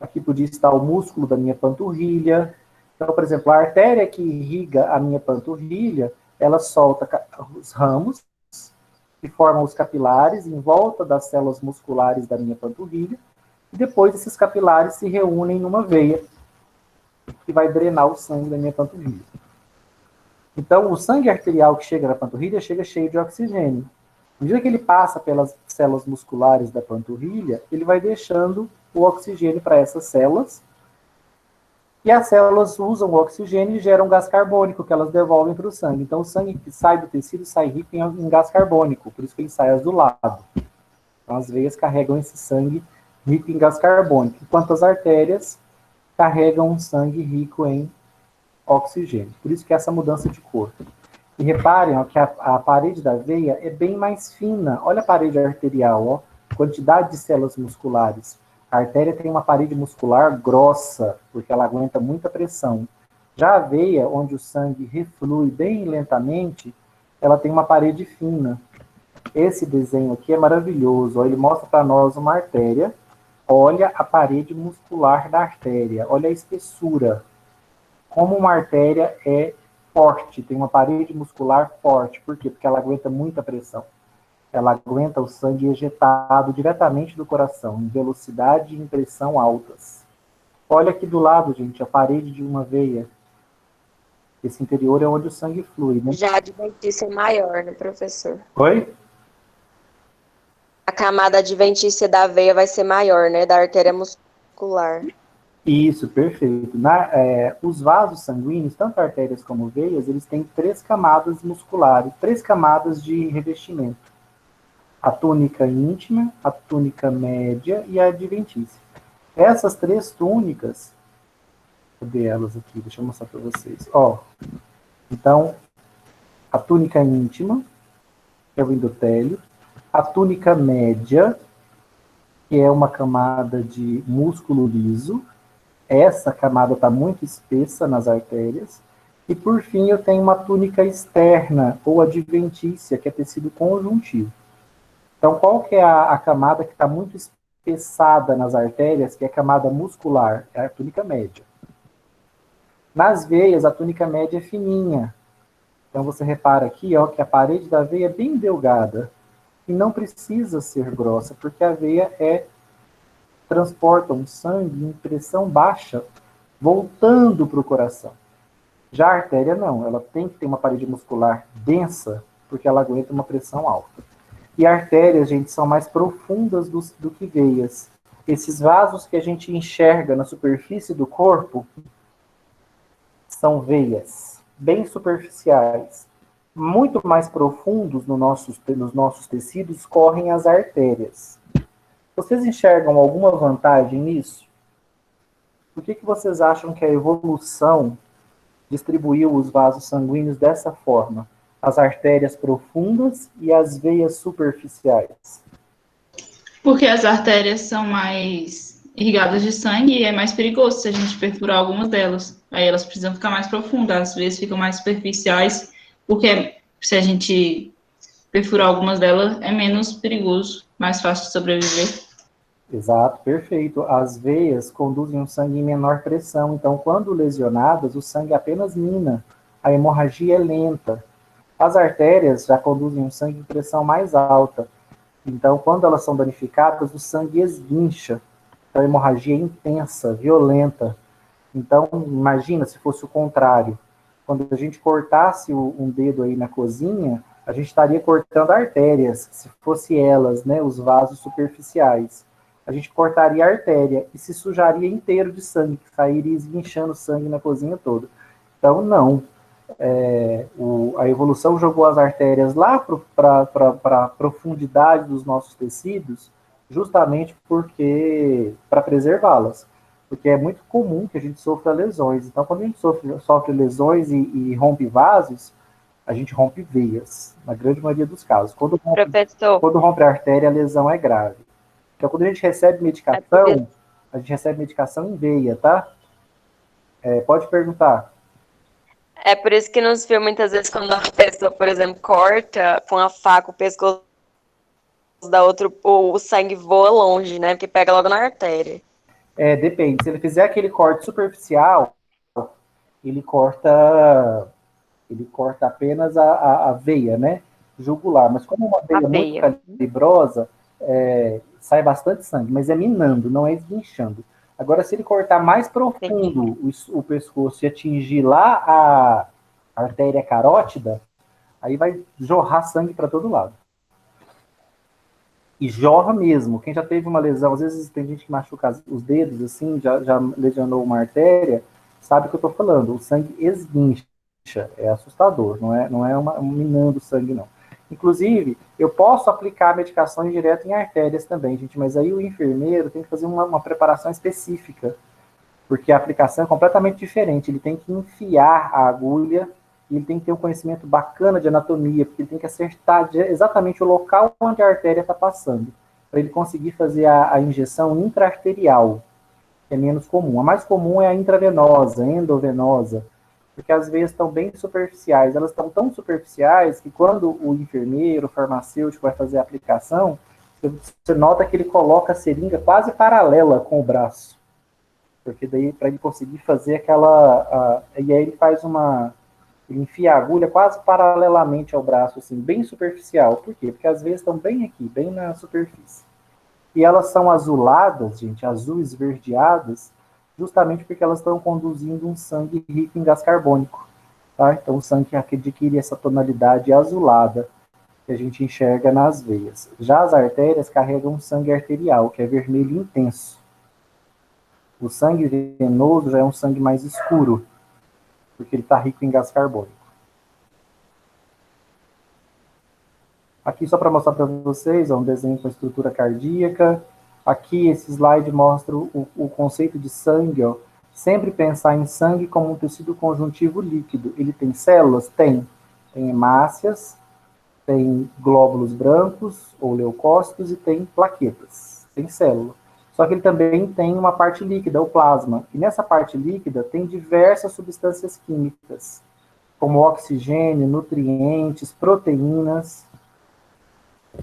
aqui podia estar o músculo da minha panturrilha. Então, por exemplo, a artéria que irriga a minha panturrilha, ela solta os ramos que formam os capilares em volta das células musculares da minha panturrilha, e depois esses capilares se reúnem numa veia que vai drenar o sangue da minha panturrilha. Então, o sangue arterial que chega na panturrilha chega cheio de oxigênio. À medida que ele passa pelas células musculares da panturrilha, ele vai deixando o oxigênio para essas células, e as células usam o oxigênio e geram gás carbônico, que elas devolvem para o sangue. Então, o sangue que sai do tecido sai rico em gás carbônico, por isso que ele sai azulado. Então, as veias carregam esse sangue rico em gás carbônico, enquanto as artérias carregam um sangue rico em oxigênio. Por isso que é essa mudança de cor. E reparem que a parede da veia é bem mais fina. Olha a parede arterial, quantidade de células musculares. A artéria tem uma parede muscular grossa, porque ela aguenta muita pressão. Já a veia, onde o sangue reflui bem lentamente, ela tem uma parede fina. Esse desenho aqui é maravilhoso. Ó, ele mostra para nós uma artéria. Olha a parede muscular da artéria. Olha a espessura. Como uma artéria é forte, tem uma parede muscular forte. Por quê? Porque ela aguenta muita pressão. Ela aguenta o sangue ejetado diretamente do coração, em velocidade e em pressão altas. Olha aqui do lado, gente, a parede de uma veia. Esse interior é onde o sangue flui, né? Já a adventícia é maior, né, professor? Oi? A camada adventícia da veia vai ser maior, né, da artéria muscular. Isso, perfeito. Os vasos sanguíneos, tanto artérias como veias, eles têm 3 camadas musculares, 3 camadas de revestimento. A túnica íntima, a túnica média e a adventícia. Essas 3 túnicas, cadê elas aqui? Deixa eu mostrar para vocês. Ó, então, a túnica íntima, que é o endotélio, a túnica média, que é uma camada de músculo liso. Essa camada está muito espessa nas artérias. E, por fim, eu tenho uma túnica externa, ou adventícia, que é tecido conjuntivo. Então, qual que é a camada que está muito espessada nas artérias, que é a camada muscular? É a túnica média. Nas veias, a túnica média é fininha. Então, você repara aqui, ó, que a parede da veia é bem delgada. E não precisa ser grossa, porque a veia transporta um sangue em pressão baixa, voltando para o coração. Já a artéria não, ela tem que ter uma parede muscular densa, porque ela aguenta uma pressão alta. E artérias, gente, são mais profundas do que veias. Esses vasos que a gente enxerga na superfície do corpo são veias, bem superficiais. Muito mais profundos nos nossos tecidos correm as artérias. Vocês enxergam alguma vantagem nisso? Por que vocês acham que a evolução distribuiu os vasos sanguíneos dessa forma? As artérias profundas e as veias superficiais. Porque as artérias são mais irrigadas de sangue e é mais perigoso se a gente perfurar algumas delas. Aí elas precisam ficar mais profundas, às vezes ficam mais superficiais, porque se a gente perfurar algumas delas é menos perigoso, mais fácil de sobreviver. Exato, perfeito. As veias conduzem o sangue em menor pressão, então quando lesionadas, o sangue apenas mina, a hemorragia é lenta. As artérias já conduzem o sangue em pressão mais alta, então quando elas são danificadas, o sangue esguincha, então a hemorragia é intensa, violenta. Então, imagina se fosse o contrário. Quando a gente cortasse um dedo aí na cozinha, a gente estaria cortando artérias, se fosse elas, né, os vasos superficiais. A gente cortaria a artéria e se sujaria inteiro de sangue, que sairia esguinchando sangue na cozinha toda. Então, não. A evolução jogou as artérias lá para a profundidade dos nossos tecidos, justamente para preservá-las. Porque é muito comum que a gente sofra lesões. Então, quando a gente sofre lesões e rompe vasos, a gente rompe veias, na grande maioria dos casos. Quando rompe a artéria, a lesão é grave. Então, quando a gente recebe medicação, a gente recebe medicação em veia, tá? Pode perguntar. É por isso que nos filmes, muitas vezes, quando a pessoa, por exemplo, corta com a faca o pescoço da outra, o sangue voa longe, né? Porque pega logo na artéria. Depende. Se ele fizer aquele corte superficial, ele corta apenas a veia, né? Jugular. Mas como é uma veia muito calibrosa, sai bastante sangue, mas é minando, não é esguinchando. Agora, se ele cortar mais profundo o pescoço e atingir lá a artéria carótida, aí vai jorrar sangue para todo lado. E jorra mesmo. Quem já teve uma lesão, às vezes tem gente que machuca os dedos, assim, já lesionou uma artéria, sabe o que eu estou falando. O sangue esguincha, é assustador, não é minando sangue, não. Inclusive, eu posso aplicar medicações direto em artérias também, gente, mas aí o enfermeiro tem que fazer uma preparação específica, porque a aplicação é completamente diferente. Ele tem que enfiar a agulha e ele tem que ter um conhecimento bacana de anatomia, porque ele tem que acertar exatamente o local onde a artéria está passando, para ele conseguir fazer a injeção intraarterial, que é menos comum. A mais comum é a intravenosa, endovenosa, porque as veias estão bem superficiais. Elas estão tão superficiais que quando o enfermeiro, o farmacêutico vai fazer a aplicação, você nota que ele coloca a seringa quase paralela com o braço. Porque daí, para ele conseguir fazer aquela... e aí ele faz uma... Ele enfia a agulha quase paralelamente ao braço, assim, bem superficial. Por quê? Porque as veias estão bem aqui, bem na superfície. E elas são azuladas, gente, azul esverdeadas, justamente porque elas estão conduzindo um sangue rico em gás carbônico. Tá? Então o sangue adquire essa tonalidade azulada que a gente enxerga nas veias. Já as artérias carregam sangue arterial, que é vermelho intenso. O sangue venoso já é um sangue mais escuro, porque ele está rico em gás carbônico. Aqui só para mostrar para vocês, um desenho com a estrutura cardíaca. Aqui esse slide mostra o conceito de sangue. Ó. Sempre pensar em sangue como um tecido conjuntivo líquido. Ele tem células? Tem. Tem hemácias, tem glóbulos brancos ou leucócitos e tem plaquetas. Tem célula. Só que ele também tem uma parte líquida, o plasma. E nessa parte líquida tem diversas substâncias químicas, como oxigênio, nutrientes, proteínas.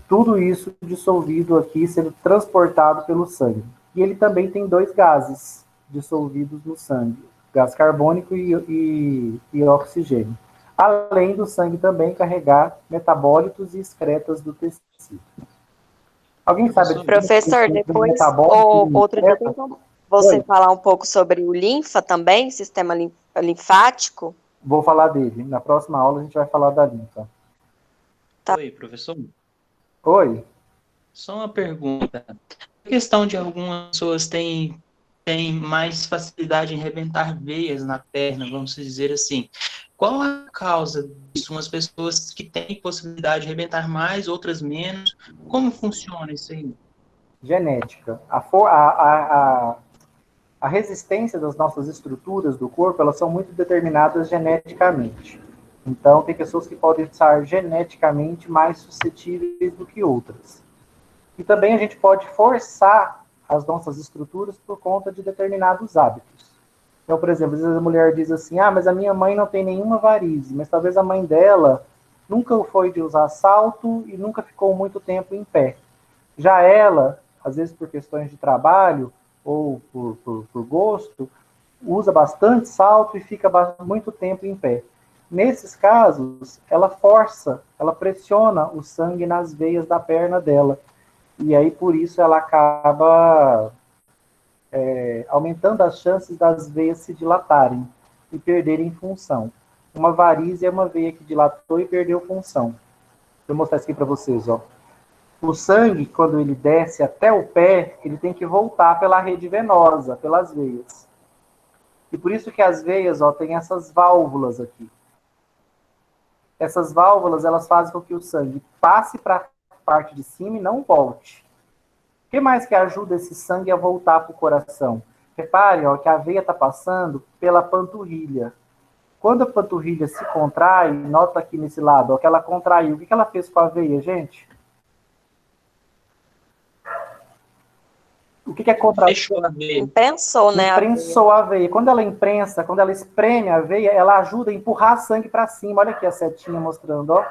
Tudo isso dissolvido aqui, sendo transportado pelo sangue. E ele também tem 2 gases dissolvidos no sangue, gás carbônico e oxigênio. Além do sangue também carregar metabólitos e excretas do tecido. Alguém sabe? Professor, depois, outro dia tem como você falar um pouco sobre o linfa também, sistema linfático? Vou falar dele. Na próxima aula a gente vai falar da linfa. Tá. Oi, professor. Oi. Só uma pergunta. A questão de algumas pessoas têm mais facilidade em rebentar veias na perna, vamos dizer assim. Qual a causa disso? Umas pessoas que têm possibilidade de rebentar mais, outras menos. Como funciona isso aí? Genética. A resistência das nossas estruturas do corpo, elas são muito determinadas geneticamente. Então, tem pessoas que podem estar geneticamente mais suscetíveis do que outras. E também a gente pode forçar as nossas estruturas por conta de determinados hábitos. Então, por exemplo, às vezes a mulher diz assim, mas a minha mãe não tem nenhuma varize, mas talvez a mãe dela nunca foi de usar salto e nunca ficou muito tempo em pé. Já ela, às vezes por questões de trabalho ou por gosto, usa bastante salto e fica muito tempo em pé. Nesses casos, ela força, ela pressiona o sangue nas veias da perna dela. E aí, por isso, ela acaba aumentando as chances das veias se dilatarem e perderem função. Uma varize é uma veia que dilatou e perdeu função. Vou mostrar isso aqui para vocês. Ó. O sangue, quando ele desce até o pé, ele tem que voltar pela rede venosa, pelas veias. E por isso que as veias têm essas válvulas aqui. Essas válvulas, elas fazem com que o sangue passe para a parte de cima e não volte. O que mais que ajuda esse sangue a voltar para o coração? Repare que a veia está passando pela panturrilha. Quando a panturrilha se contrai, nota aqui nesse lado, que ela contraiu. O que ela fez com a veia, gente? O que é contração? Fechou a veia. Imprensou, né? Imprensou a veia. Quando ela imprensa, quando ela espreme a veia, ela ajuda a empurrar sangue para cima. Olha aqui a setinha mostrando, ó.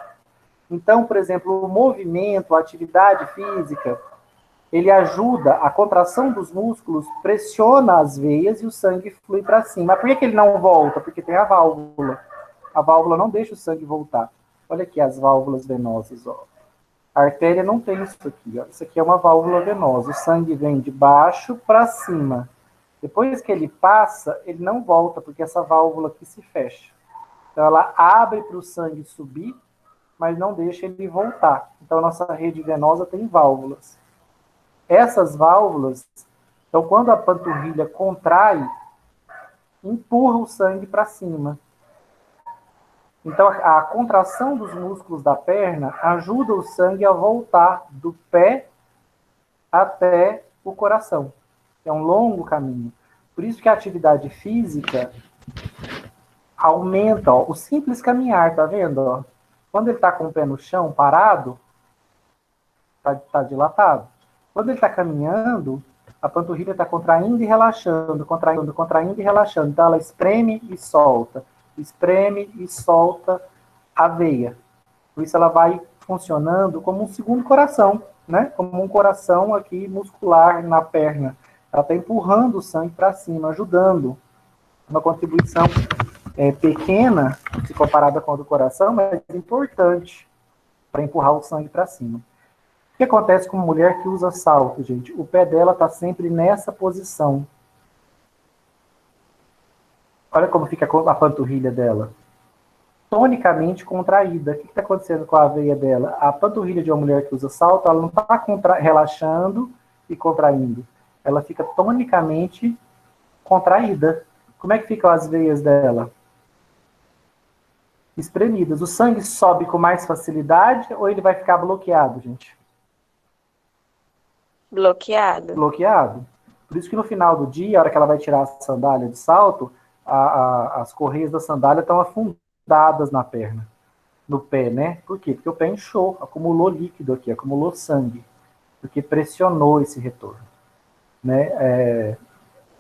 Então, por exemplo, o movimento, a atividade física, ele ajuda, a contração dos músculos pressiona as veias e o sangue flui para cima. Mas por que ele não volta? Porque tem a válvula. A válvula não deixa o sangue voltar. Olha aqui as válvulas venosas, ó. A artéria não tem isso aqui, ó. Isso aqui é uma válvula venosa. O sangue vem de baixo para cima. Depois que ele passa, ele não volta, porque essa válvula aqui se fecha. Então, ela abre para o sangue subir, mas não deixa ele voltar. Então, a nossa rede venosa tem válvulas. Essas válvulas, então, quando a panturrilha contrai, empurra o sangue para cima. Então, a contração dos músculos da perna ajuda o sangue a voltar do pé até o coração. É um longo caminho. Por isso que a atividade física aumenta, ó, o simples caminhar, tá vendo? Ó? Quando ele está com o pé no chão, parado, tá dilatado. Quando ele está caminhando, a panturrilha está contraindo e relaxando, contraindo e relaxando. Então, ela espreme e solta. espreme e solta a veia. Por isso ela vai funcionando como um segundo coração, né? Como um coração aqui muscular na perna. Ela está empurrando o sangue para cima, ajudando. Uma contribuição pequena, se comparada com a do coração, mas importante para empurrar o sangue para cima. O que acontece com uma mulher que usa salto, gente? O pé dela está sempre nessa posição. Olha como fica a panturrilha dela. Tonicamente contraída. O que está acontecendo com a veia dela? A panturrilha de uma mulher que usa salto, ela não está relaxando e contraindo. Ela fica tonicamente contraída. Como é que ficam as veias dela? Espremidas. O sangue sobe com mais facilidade ou ele vai ficar bloqueado, gente? Bloqueado. Bloqueado. Por isso que no final do dia, a hora que ela vai tirar a sandália de salto, as correias da sandália estão afundadas na perna, no pé, né? Por quê? Porque o pé inchou, acumulou líquido aqui, acumulou sangue, porque pressionou esse retorno, né?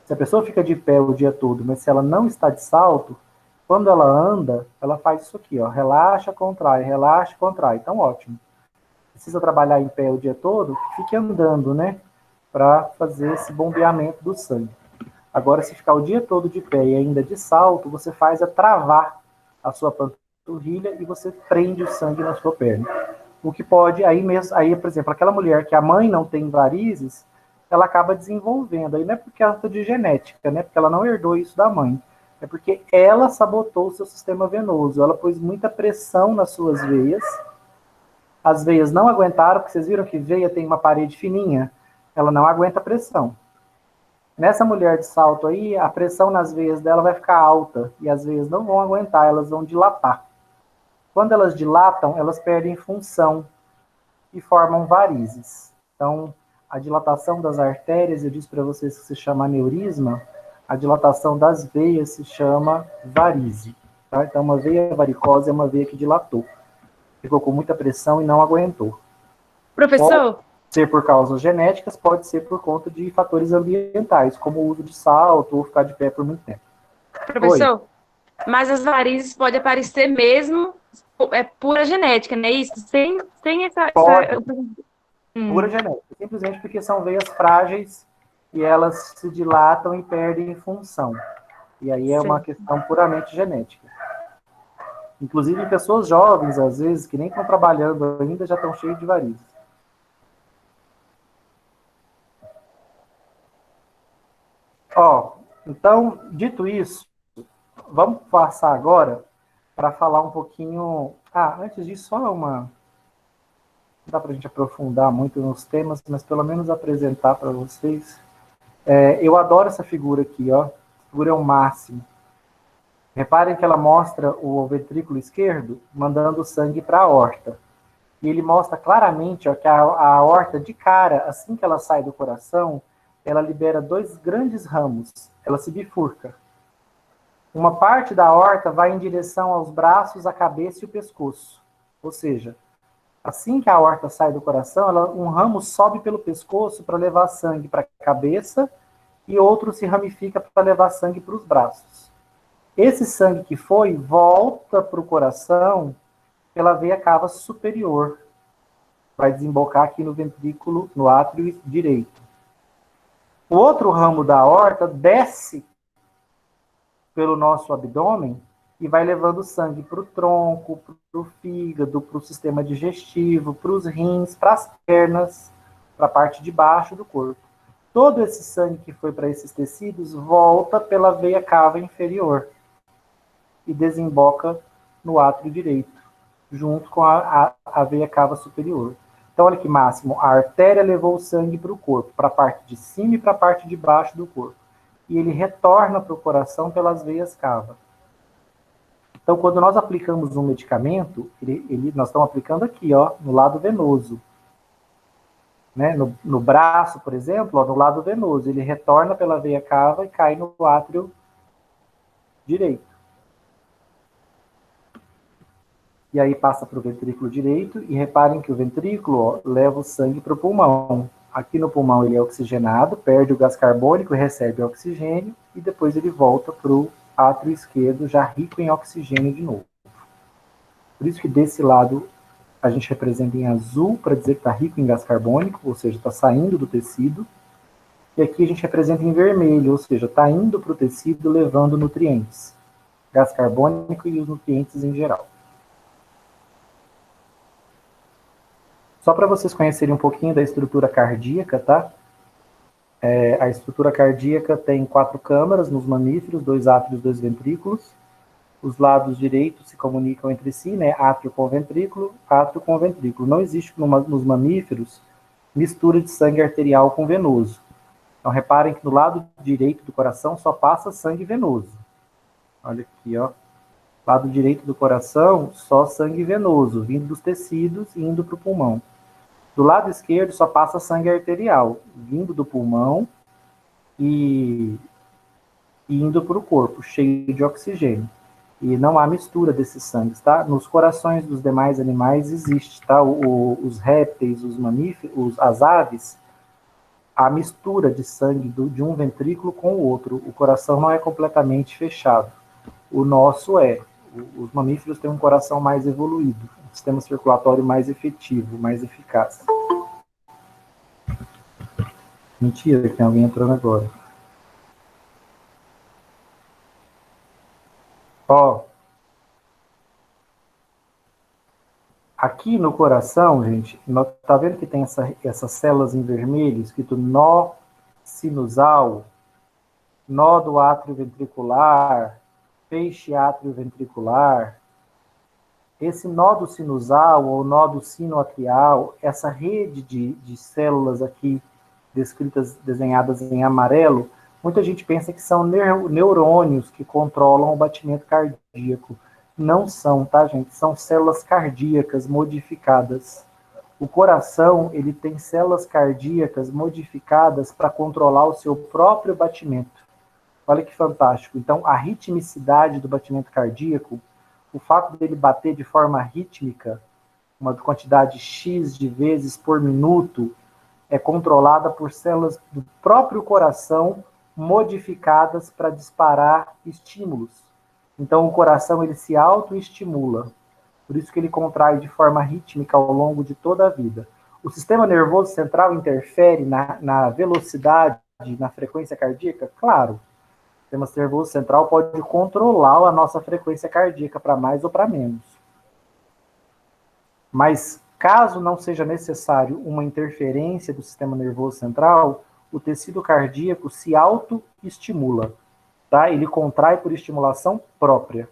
Se a pessoa fica de pé o dia todo, mas se ela não está de salto, quando ela anda, ela faz isso aqui, ó, relaxa, contrai, então ótimo. Precisa trabalhar em pé o dia todo, fique andando, né? Para fazer esse bombeamento do sangue. Agora, se ficar o dia todo de pé e ainda de salto, você faz travar a sua panturrilha e você prende o sangue na sua perna. O que pode, por exemplo, aquela mulher que a mãe não tem varizes, ela acaba desenvolvendo. Aí não é porque ela está de genética, né? Porque ela não herdou isso da mãe. É porque ela sabotou o seu sistema venoso. Ela pôs muita pressão nas suas veias. As veias não aguentaram, porque vocês viram que veia tem uma parede fininha. Ela não aguenta pressão. Nessa mulher de salto aí, a pressão nas veias dela vai ficar alta. E as veias não vão aguentar, elas vão dilatar. Quando elas dilatam, elas perdem função e formam varizes. Então, a dilatação das artérias, eu disse para vocês que se chama aneurisma, a dilatação das veias se chama varize. Tá? Então, uma veia varicose é uma veia que dilatou. Ficou com muita pressão e não aguentou. Professor? Pode ser por causas genéticas, pode ser por conta de fatores ambientais, como o uso de salto ou ficar de pé por muito tempo. Professor, mas as varizes podem aparecer mesmo, é pura genética, não é isso? Sem essa... Pura genética, simplesmente porque são veias frágeis e elas se dilatam e perdem função. E aí é uma questão puramente genética. Inclusive, pessoas jovens, às vezes, que nem estão trabalhando ainda, já estão cheios de varizes. Então, dito isso, vamos passar agora para falar um pouquinho... antes disso, só uma... Não dá para a gente aprofundar muito nos temas, mas pelo menos apresentar para vocês. Eu adoro essa figura aqui, ó. Essa figura é o máximo. Reparem que ela mostra o ventrículo esquerdo mandando o sangue para a aorta. E ele mostra claramente, ó, que a aorta de cara, assim que ela sai do coração, ela libera 2 grandes ramos. Ela se bifurca. Uma parte da aorta vai em direção aos braços, a cabeça e o pescoço. Ou seja, assim que a aorta sai do coração, um ramo sobe pelo pescoço para levar sangue para a cabeça e outro se ramifica para levar sangue para os braços. Esse sangue que foi, volta para o coração pela veia cava superior. Vai desembocar aqui no ventrículo, no átrio direito. O outro ramo da aorta desce pelo nosso abdômen e vai levando sangue para o tronco, para o fígado, para o sistema digestivo, para os rins, para as pernas, para a parte de baixo do corpo. Todo esse sangue que foi para esses tecidos volta pela veia cava inferior e desemboca no átrio direito, junto com a veia cava superior. Então, olha que máximo, a artéria levou o sangue para o corpo, para a parte de cima e para a parte de baixo do corpo. E ele retorna para o coração pelas veias cava. Então, quando nós aplicamos um medicamento, nós estamos aplicando aqui, ó, no lado venoso. Né? No braço, por exemplo, ó, no lado venoso. Ele retorna pela veia cava e cai no átrio direito. E aí passa para o ventrículo direito, e reparem que o ventrículo, ó, leva o sangue para o pulmão. Aqui no pulmão ele é oxigenado, perde o gás carbônico, recebe oxigênio, e depois ele volta para o átrio esquerdo já rico em oxigênio de novo. Por isso que desse lado a gente representa em azul para dizer que está rico em gás carbônico, ou seja, está saindo do tecido. E aqui a gente representa em vermelho, ou seja, está indo para o tecido levando nutrientes. Gás carbônico e os nutrientes em geral. Só para vocês conhecerem um pouquinho da estrutura cardíaca, tá? A estrutura cardíaca tem 4 câmaras nos mamíferos, 2 átrios, 2 ventrículos. Os lados direitos se comunicam entre si, né? Átrio com ventrículo, átrio com ventrículo. Não existe nos mamíferos mistura de sangue arterial com venoso. Então, reparem que no lado direito do coração só passa sangue venoso. Olha aqui, ó. Lado direito do coração, só sangue venoso, vindo dos tecidos e indo para o pulmão. Do lado esquerdo só passa sangue arterial, vindo do pulmão e indo para o corpo, cheio de oxigênio. E não há mistura desses sangues, tá? Nos corações dos demais animais existe, tá? Os répteis, os mamíferos, as aves, há mistura de sangue de um ventrículo com o outro. O coração não é completamente fechado. O nosso é. Os mamíferos têm um coração mais evoluído, um sistema circulatório mais efetivo, mais eficaz. Mentira, que tem alguém entrando agora. Ó. Aqui no coração, gente, tá vendo que tem essas células em vermelho, escrito nó sinusal, nó do átrio ventricular, feixe atrioventricular. Esse nó do sinusal ou nó do sino atrial, essa rede de células aqui descritas, desenhadas em amarelo, muita gente pensa que são neurônios que controlam o batimento cardíaco. Não são, tá, gente? São células cardíacas modificadas. O coração, ele tem células cardíacas modificadas para controlar o seu próprio batimento. Olha que fantástico. Então, a ritmicidade do batimento cardíaco, o fato dele bater de forma rítmica, uma quantidade X de vezes por minuto, é controlada por células do próprio coração modificadas para disparar estímulos. Então, o coração ele se autoestimula. Por isso que ele contrai de forma rítmica ao longo de toda a vida. O sistema nervoso central interfere na velocidade, na frequência cardíaca? Claro. O sistema nervoso central pode controlar a nossa frequência cardíaca para mais ou para menos. Mas, caso não seja necessário uma interferência do sistema nervoso central, o tecido cardíaco se autoestimula. Tá? Ele contrai por estimulação própria.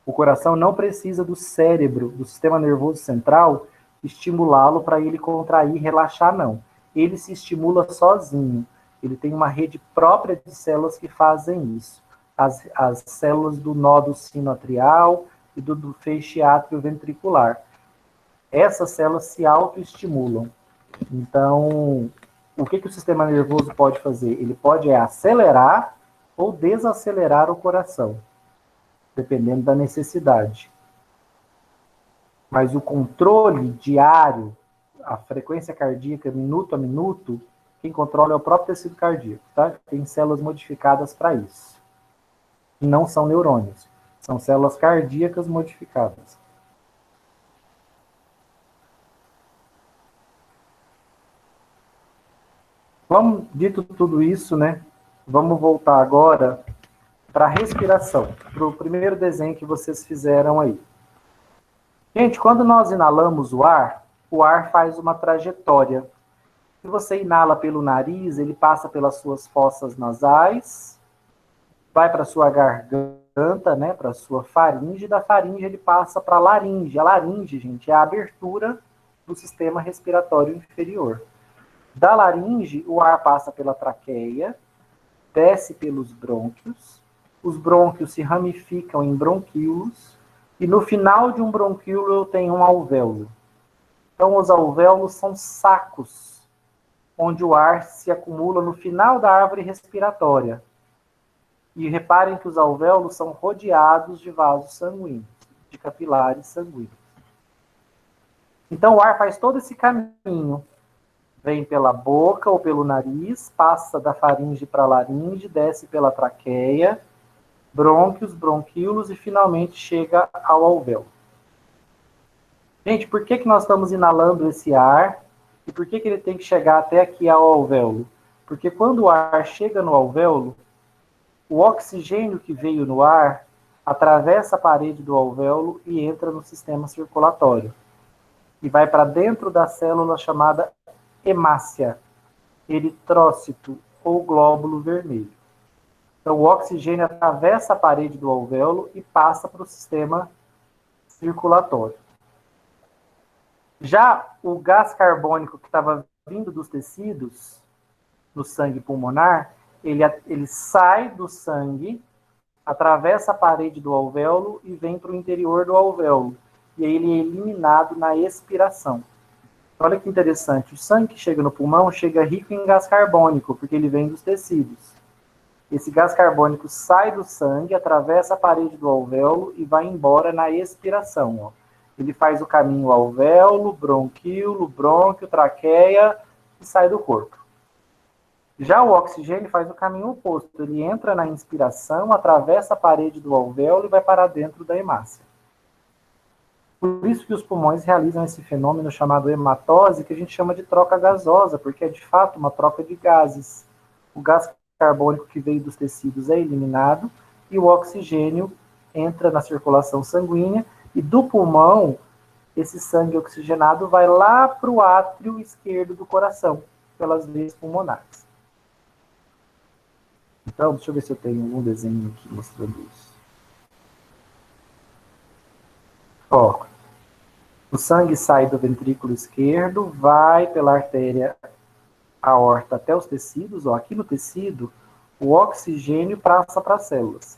O coração não precisa do cérebro, do sistema nervoso central, estimulá-lo para ele contrair e relaxar, não. Ele se estimula sozinho. Ele tem uma rede própria de células que fazem isso. As células do nó do sino atrial e do feixe atrioventricular. Essas células se autoestimulam. Então, o que o sistema nervoso pode fazer? Ele pode acelerar ou desacelerar o coração, dependendo da necessidade. Mas o controle diário, a frequência cardíaca minuto a minuto, quem controla é o próprio tecido cardíaco, tá? Tem células modificadas para isso. Não são neurônios, são células cardíacas modificadas. Dito tudo isso, né? Vamos voltar agora para a respiração, para o primeiro desenho que vocês fizeram aí. Gente, quando nós inalamos o ar faz uma trajetória. Se você inala pelo nariz, ele passa pelas suas fossas nasais, vai para a sua garganta, né, para a sua faringe, da faringe ele passa para a laringe. A laringe, gente, é a abertura do sistema respiratório inferior. Da laringe, o ar passa pela traqueia, desce pelos brônquios, os brônquios se ramificam em bronquíolos, e no final de um bronquíolo eu tenho um alvéolo. Então, os alvéolos são sacos, onde o ar se acumula no final da árvore respiratória. E reparem que os alvéolos são rodeados de vasos sanguíneos, de capilares sanguíneos. Então, o ar faz todo esse caminho. Vem pela boca ou pelo nariz, passa da faringe para a laringe, desce pela traqueia, brônquios, bronquíolos e finalmente chega ao alvéolo. Gente, por que nós estamos inalando esse ar e por que ele tem que chegar até aqui ao alvéolo? Porque quando o ar chega no alvéolo, o oxigênio que veio no ar atravessa a parede do alvéolo e entra no sistema circulatório. E vai para dentro da célula chamada hemácia, eritrócito ou glóbulo vermelho. Então, o oxigênio atravessa a parede do alvéolo e passa para o sistema circulatório. Já o gás carbônico que estava vindo dos tecidos, no sangue pulmonar, ele sai do sangue, atravessa a parede do alvéolo e vem para o interior do alvéolo. E aí ele é eliminado na expiração. Olha que interessante, o sangue que chega no pulmão chega rico em gás carbônico, porque ele vem dos tecidos. Esse gás carbônico sai do sangue, atravessa a parede do alvéolo e vai embora na expiração. Ó. Ele faz o caminho alvéolo, bronquíolo, brônquio, traqueia e sai do corpo. Já o oxigênio faz o caminho oposto. Ele entra na inspiração, atravessa a parede do alvéolo e vai para dentro da hemácia. Por isso que os pulmões realizam esse fenômeno chamado hematose, que a gente chama de troca gasosa, porque é de fato uma troca de gases. O gás carbônico que veio dos tecidos é eliminado e o oxigênio entra na circulação sanguínea e do pulmão, esse sangue oxigenado vai lá para o átrio esquerdo do coração, pelas veias pulmonares. Então, deixa eu ver se eu tenho algum desenho aqui mostrando isso. Ó, o sangue sai do ventrículo esquerdo, vai pela artéria aorta até os tecidos. Ó, aqui no tecido, o oxigênio passa para as células.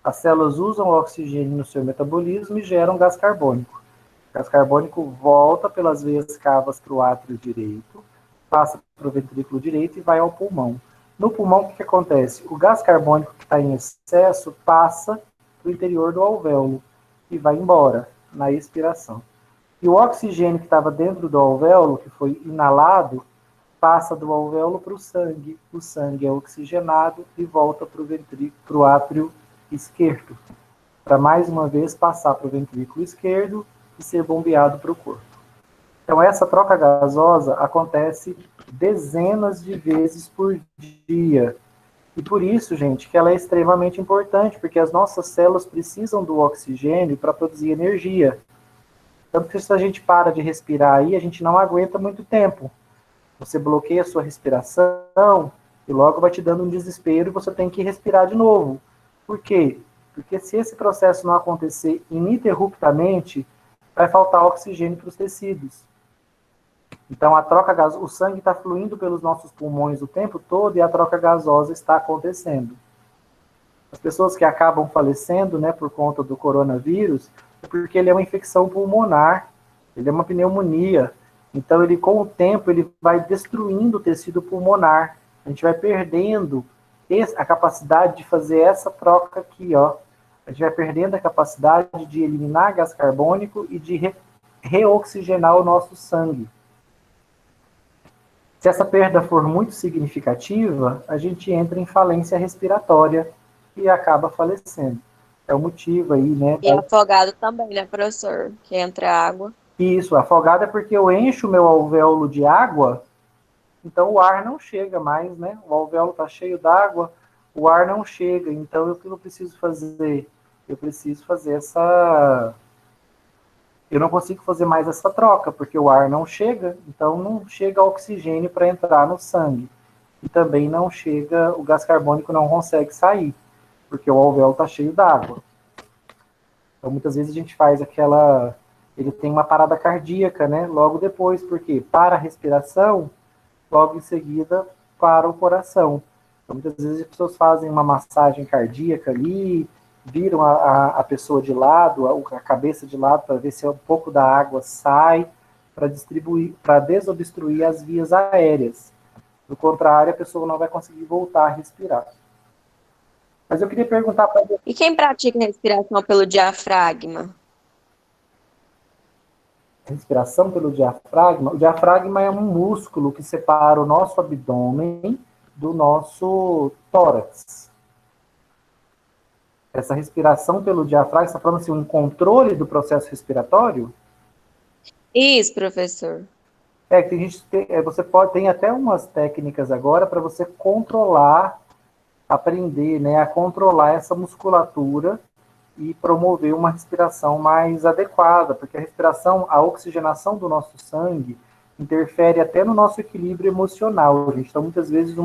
As células usam o oxigênio no seu metabolismo e geram gás carbônico. O gás carbônico volta pelas veias cavas para o átrio direito, passa para o ventrículo direito e vai ao pulmão. No pulmão, o que acontece? O gás carbônico que está em excesso passa para o interior do alvéolo e vai embora na expiração. E o oxigênio que estava dentro do alvéolo, que foi inalado, passa do alvéolo para o sangue. O sangue é oxigenado e volta para o átrio esquerdo, para mais uma vez passar para o ventrículo esquerdo e ser bombeado para o corpo. Então, essa troca gasosa acontece dezenas de vezes por dia. E por isso, gente, que ela é extremamente importante, porque as nossas células precisam do oxigênio para produzir energia. Tanto que se a gente para de respirar aí, a gente não aguenta muito tempo. Você bloqueia a sua respiração e logo vai te dando um desespero e você tem que respirar de novo. Por quê? Porque se esse processo não acontecer ininterruptamente, vai faltar oxigênio para os tecidos. Então, a troca gasosa, o sangue está fluindo pelos nossos pulmões o tempo todo e a troca gasosa está acontecendo. As pessoas que acabam falecendo, né, por conta do coronavírus, é porque ele é uma infecção pulmonar, ele é uma pneumonia. Então, ele, com o tempo, ele vai destruindo o tecido pulmonar. A gente vai perdendo a capacidade de fazer essa troca aqui, ó. A gente vai perdendo a capacidade de eliminar gás carbônico e de reoxigenar o nosso sangue. Se essa perda for muito significativa, a gente entra em falência respiratória e acaba falecendo. É o motivo aí, né? E afogado também, né, professor? Que entra água. Isso, afogado é porque eu encho o meu alvéolo de água, então o ar não chega mais, né? O alvéolo está cheio d'água, o ar não chega. Então, o que eu preciso fazer? Eu preciso fazer essa... Eu não consigo fazer mais essa troca, porque o ar não chega, então não chega oxigênio para entrar no sangue. E também não chega, o gás carbônico não consegue sair, porque o alvéolo está cheio d'água. Então, muitas vezes a gente faz aquela... Ele tem uma parada cardíaca, né? Logo depois, porque para a respiração, logo em seguida para o coração. Então, muitas vezes as pessoas fazem uma massagem cardíaca ali, viram a pessoa de lado, a cabeça de lado, para ver se um pouco da água sai, para distribuir, para desobstruir as vias aéreas. Do contrário, a pessoa não vai conseguir voltar a respirar. Mas eu queria perguntar para você... E quem pratica respiração pelo diafragma? Respiração pelo diafragma? O diafragma é um músculo que separa o nosso abdômen do nosso tórax. Essa respiração pelo diafragma, você está falando assim, um controle do processo respiratório? Isso, professor. Que tem gente, você tem até umas técnicas agora para você controlar, aprender, né, a controlar essa musculatura e promover uma respiração mais adequada, porque a respiração, a oxigenação do nosso sangue interfere até no nosso equilíbrio emocional, gente. Então, muitas vezes,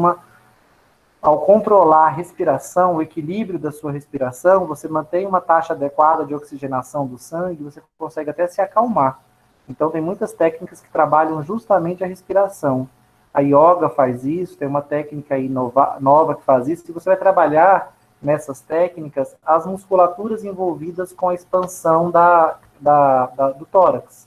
ao controlar a respiração, o equilíbrio da sua respiração, você mantém uma taxa adequada de oxigenação do sangue, você consegue até se acalmar. Então, tem muitas técnicas que trabalham justamente a respiração. A yoga faz isso, tem uma técnica aí nova que faz isso, e você vai trabalhar nessas técnicas as musculaturas envolvidas com a expansão do tórax.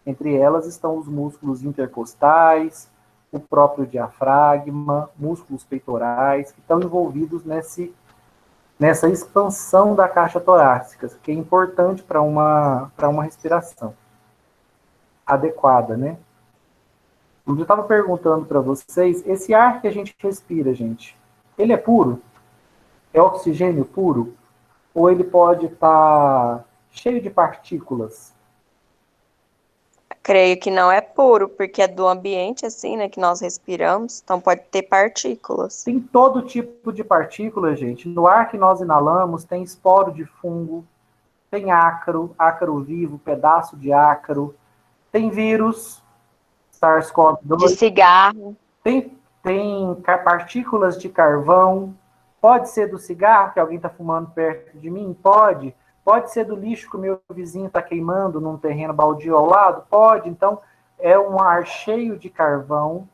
Entre elas estão os músculos intercostais, o próprio diafragma, músculos peitorais, que estão envolvidos nessa expansão da caixa torácica, que é importante para uma respiração adequada, né? Eu estava perguntando para vocês, esse ar que a gente respira, gente, ele é puro? É oxigênio puro? Ou ele pode estar cheio de partículas? Creio que não é puro, porque é do ambiente, assim, né, que nós respiramos, então pode ter partículas. Tem todo tipo de partícula, gente. No ar que nós inalamos tem esporo de fungo, tem ácaro, ácaro vivo, pedaço de ácaro, tem vírus, SARS-CoV-2. De cigarro. Tem partículas de carvão. Pode ser do cigarro, que alguém está fumando perto de mim? Pode. Pode ser do lixo que o meu vizinho está queimando num terreno baldio ao lado? Pode. Então, é um ar cheio de carvão.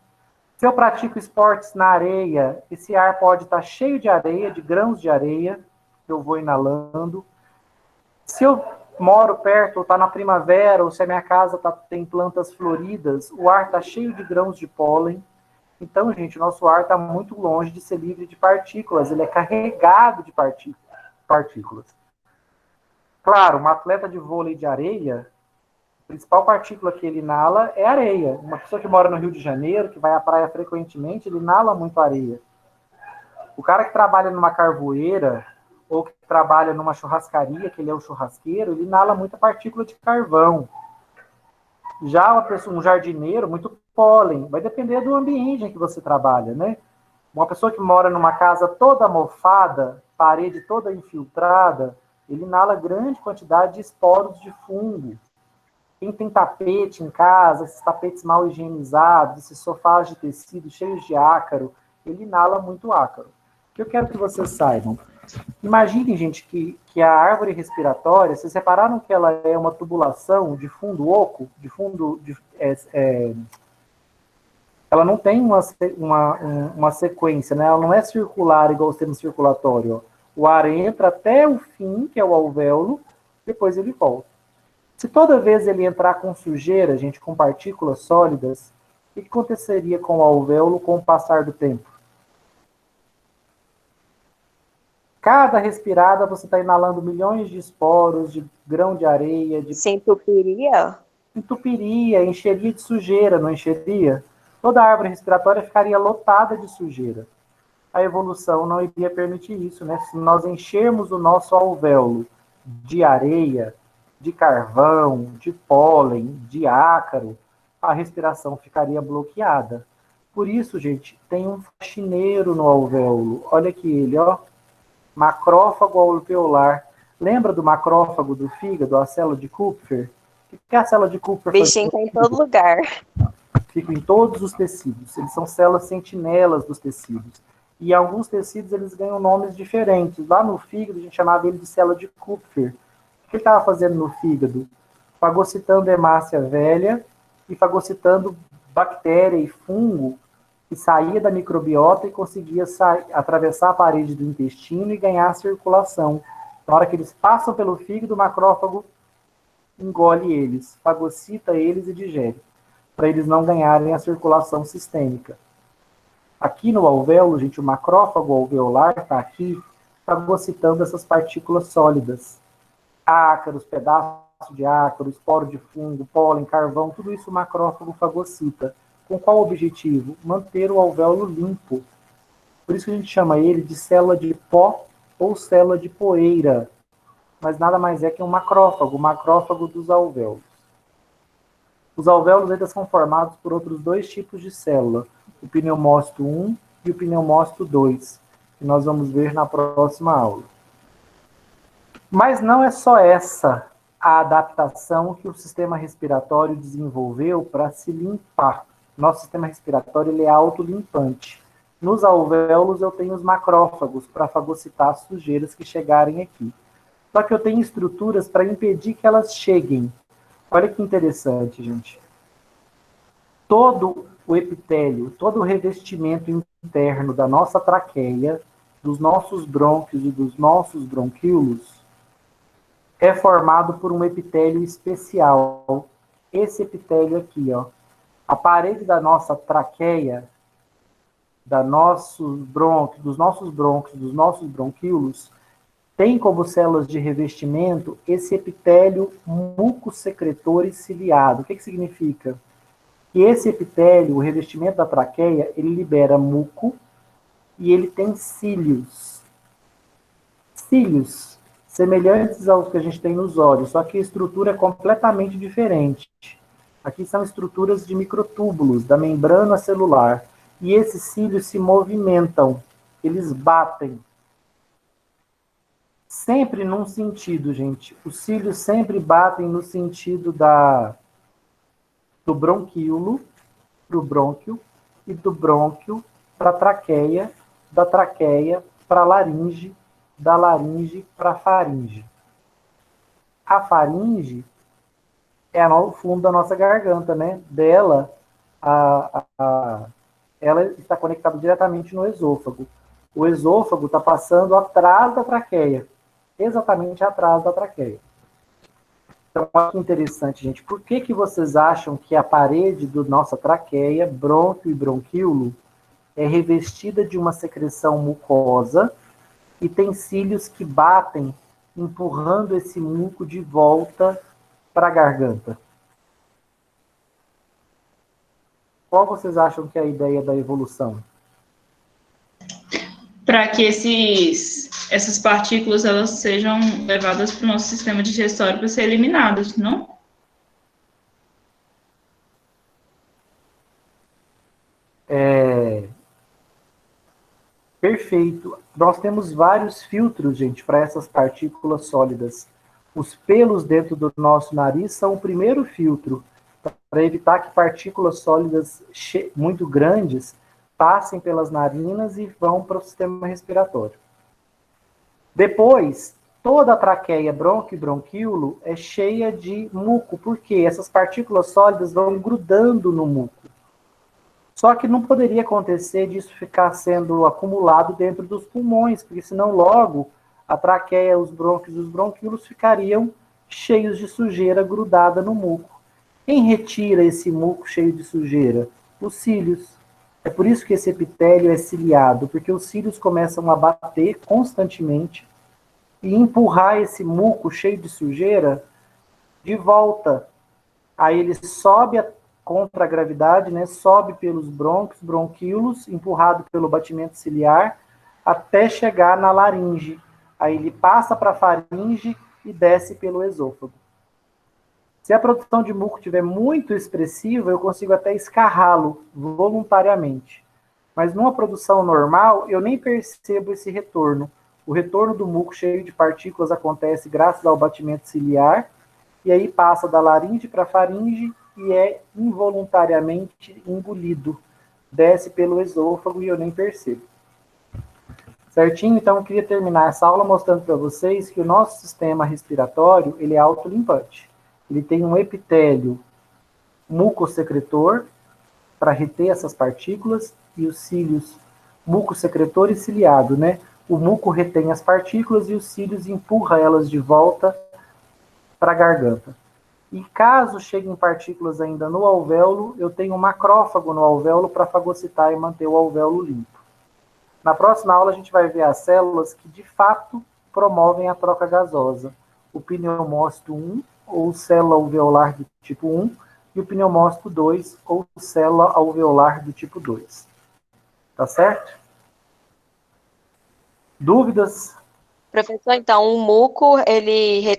Se eu pratico esportes na areia, esse ar pode estar cheio de areia, de grãos de areia, que eu vou inalando. Se eu moro perto, ou está na primavera, ou se a minha casa tem plantas floridas, o ar está cheio de grãos de pólen. Então, gente, o nosso ar está muito longe de ser livre de partículas, ele é carregado de partículas. Claro, um atleta de vôlei de areia, a principal partícula que ele inala é areia. Uma pessoa que mora no Rio de Janeiro, que vai à praia frequentemente, ele inala muito areia. O cara que trabalha numa carvoeira, ou que trabalha numa churrascaria, que ele é o churrasqueiro, ele inala muita partícula de carvão. Já um jardineiro, muito pólen. Vai depender do ambiente em que você trabalha, né? Uma pessoa que mora numa casa toda mofada, parede toda infiltrada, ele inala grande quantidade de esporos de fungo. Quem tem tapete em casa, esses tapetes mal higienizados, esses sofás de tecido cheios de ácaro, ele inala muito ácaro. O que eu quero que vocês saibam? Imaginem, gente, que a árvore respiratória, vocês repararam que ela é uma tubulação de fundo oco? Ela não tem uma sequência, né? Ela não é circular igual o sistema circulatório. Ó. O ar entra até o fim, que é o alvéolo, depois ele volta. Se toda vez ele entrar com sujeira, gente, com partículas sólidas, o que aconteceria com o alvéolo com o passar do tempo? Cada respirada você está inalando milhões de esporos, de grão de areia. Se entupiria? Entupiria, encheria de sujeira, não encheria? Toda árvore respiratória ficaria lotada de sujeira. A evolução não iria permitir isso, né? Se nós enchermos o nosso alvéolo de areia, de carvão, de pólen, de ácaro, a respiração ficaria bloqueada. Por isso, gente, tem um faxineiro no alvéolo. Olha aqui ele, ó. Macrófago alveolar. Lembra do macrófago do fígado, a célula de Kupfer? O que é a célula de Kupfer? Bichinho tá em todo lugar. Ficam em todos os tecidos. Eles são células sentinelas dos tecidos. E alguns tecidos, eles ganham nomes diferentes. Lá no fígado, a gente chamava ele de célula de Kupfer. O que ele estava fazendo no fígado? Fagocitando hemácia velha e fagocitando bactéria e fungo que saía da microbiota e conseguia atravessar a parede do intestino e ganhar circulação. Na hora que eles passam pelo fígado, o macrófago engole eles, fagocita eles e digere, para eles não ganharem a circulação sistêmica. Aqui no alvéolo, gente, o macrófago alveolar está aqui fagocitando essas partículas sólidas. Ácaros, pedaços de ácaro, esporo de fungo, pólen, carvão, tudo isso o macrófago fagocita. Com qual objetivo? Manter o alvéolo limpo. Por isso que a gente chama ele de célula de pó ou célula de poeira, mas nada mais é que um macrófago, o macrófago dos alvéolos. Os alvéolos ainda são formados por outros dois tipos de célula, o pneumócito 1 e o pneumócito 2, que nós vamos ver na próxima aula. Mas não é só essa a adaptação que o sistema respiratório desenvolveu para se limpar. Nosso sistema respiratório ele é autolimpante. Nos alvéolos eu tenho os macrófagos para fagocitar as sujeiras que chegarem aqui. Só que eu tenho estruturas para impedir que elas cheguem. Olha que interessante, gente. Todo o epitélio, todo o revestimento interno da nossa traqueia, dos nossos brônquios e dos nossos bronquíolos, é formado por um epitélio especial. Esse epitélio aqui, ó. A parede da nossa traqueia, dos nossos brônquios, dos nossos bronquíolos, tem como células de revestimento esse epitélio mucosecretor e ciliado. O que significa? Que esse epitélio, o revestimento da traqueia, ele libera muco e ele tem cílios. Cílios semelhantes aos que a gente tem nos olhos, só que a estrutura é completamente diferente. Aqui são estruturas de microtúbulos, da membrana celular. E esses cílios se movimentam, eles batem. Sempre num sentido, gente. Os cílios sempre batem no sentido do bronquíolo para o brônquio e do brônquio para a traqueia, da traqueia para a laringe, da laringe para a faringe. A faringe é o fundo da nossa garganta, né? Dela, ela está conectada diretamente no esôfago. O esôfago está passando atrás da traqueia, exatamente atrás da traqueia. Então, olha que interessante, gente. Por que vocês acham que a parede da nossa traqueia, brônquio e bronquíolo, é revestida de uma secreção mucosa e tem cílios que batem, empurrando esse muco de volta para a garganta? Qual vocês acham que é a ideia da evolução? Para que essas partículas elas sejam levadas para o nosso sistema digestório para ser eliminadas, não? Perfeito. Nós temos vários filtros, gente, para essas partículas sólidas. Os pelos dentro do nosso nariz são o primeiro filtro, para evitar que partículas sólidas muito grandes passem pelas narinas e vão para o sistema respiratório. Depois, toda a traqueia, brônquio e bronquíolo é cheia de muco, porque essas partículas sólidas vão grudando no muco. Só que não poderia acontecer disso ficar sendo acumulado dentro dos pulmões, porque senão logo a traqueia, os brônquios e os bronquíolos ficariam cheios de sujeira grudada no muco. Quem retira esse muco cheio de sujeira? Os cílios. É por isso que esse epitélio é ciliado, porque os cílios começam a bater constantemente e empurrar esse muco cheio de sujeira de volta. Aí ele sobe contra a gravidade, né? Sobe pelos brônquios, bronquíolos, empurrado pelo batimento ciliar, até chegar na laringe. Aí ele passa para a faringe e desce pelo esôfago. Se a produção de muco estiver muito expressiva, eu consigo até escarrá-lo voluntariamente. Mas numa produção normal, eu nem percebo esse retorno. O retorno do muco cheio de partículas acontece graças ao batimento ciliar, e aí passa da laringe para a faringe e é involuntariamente engolido. Desce pelo esôfago e eu nem percebo. Certinho? Então, eu queria terminar essa aula mostrando para vocês que o nosso sistema respiratório ele é autolimpante. Ele tem um epitélio mucosecretor para reter essas partículas e os cílios mucosecretor e ciliado, né? O muco retém as partículas e os cílios empurra elas de volta para a garganta. E caso cheguem partículas ainda no alvéolo, eu tenho um macrófago no alvéolo para fagocitar e manter o alvéolo limpo. Na próxima aula a gente vai ver as células que de fato promovem a troca gasosa. O pneumócito 1, ou célula alveolar do tipo 1, e o pneumócito 2, ou célula alveolar do tipo 2. Tá certo? Dúvidas? Professor, então, o muco, ele retém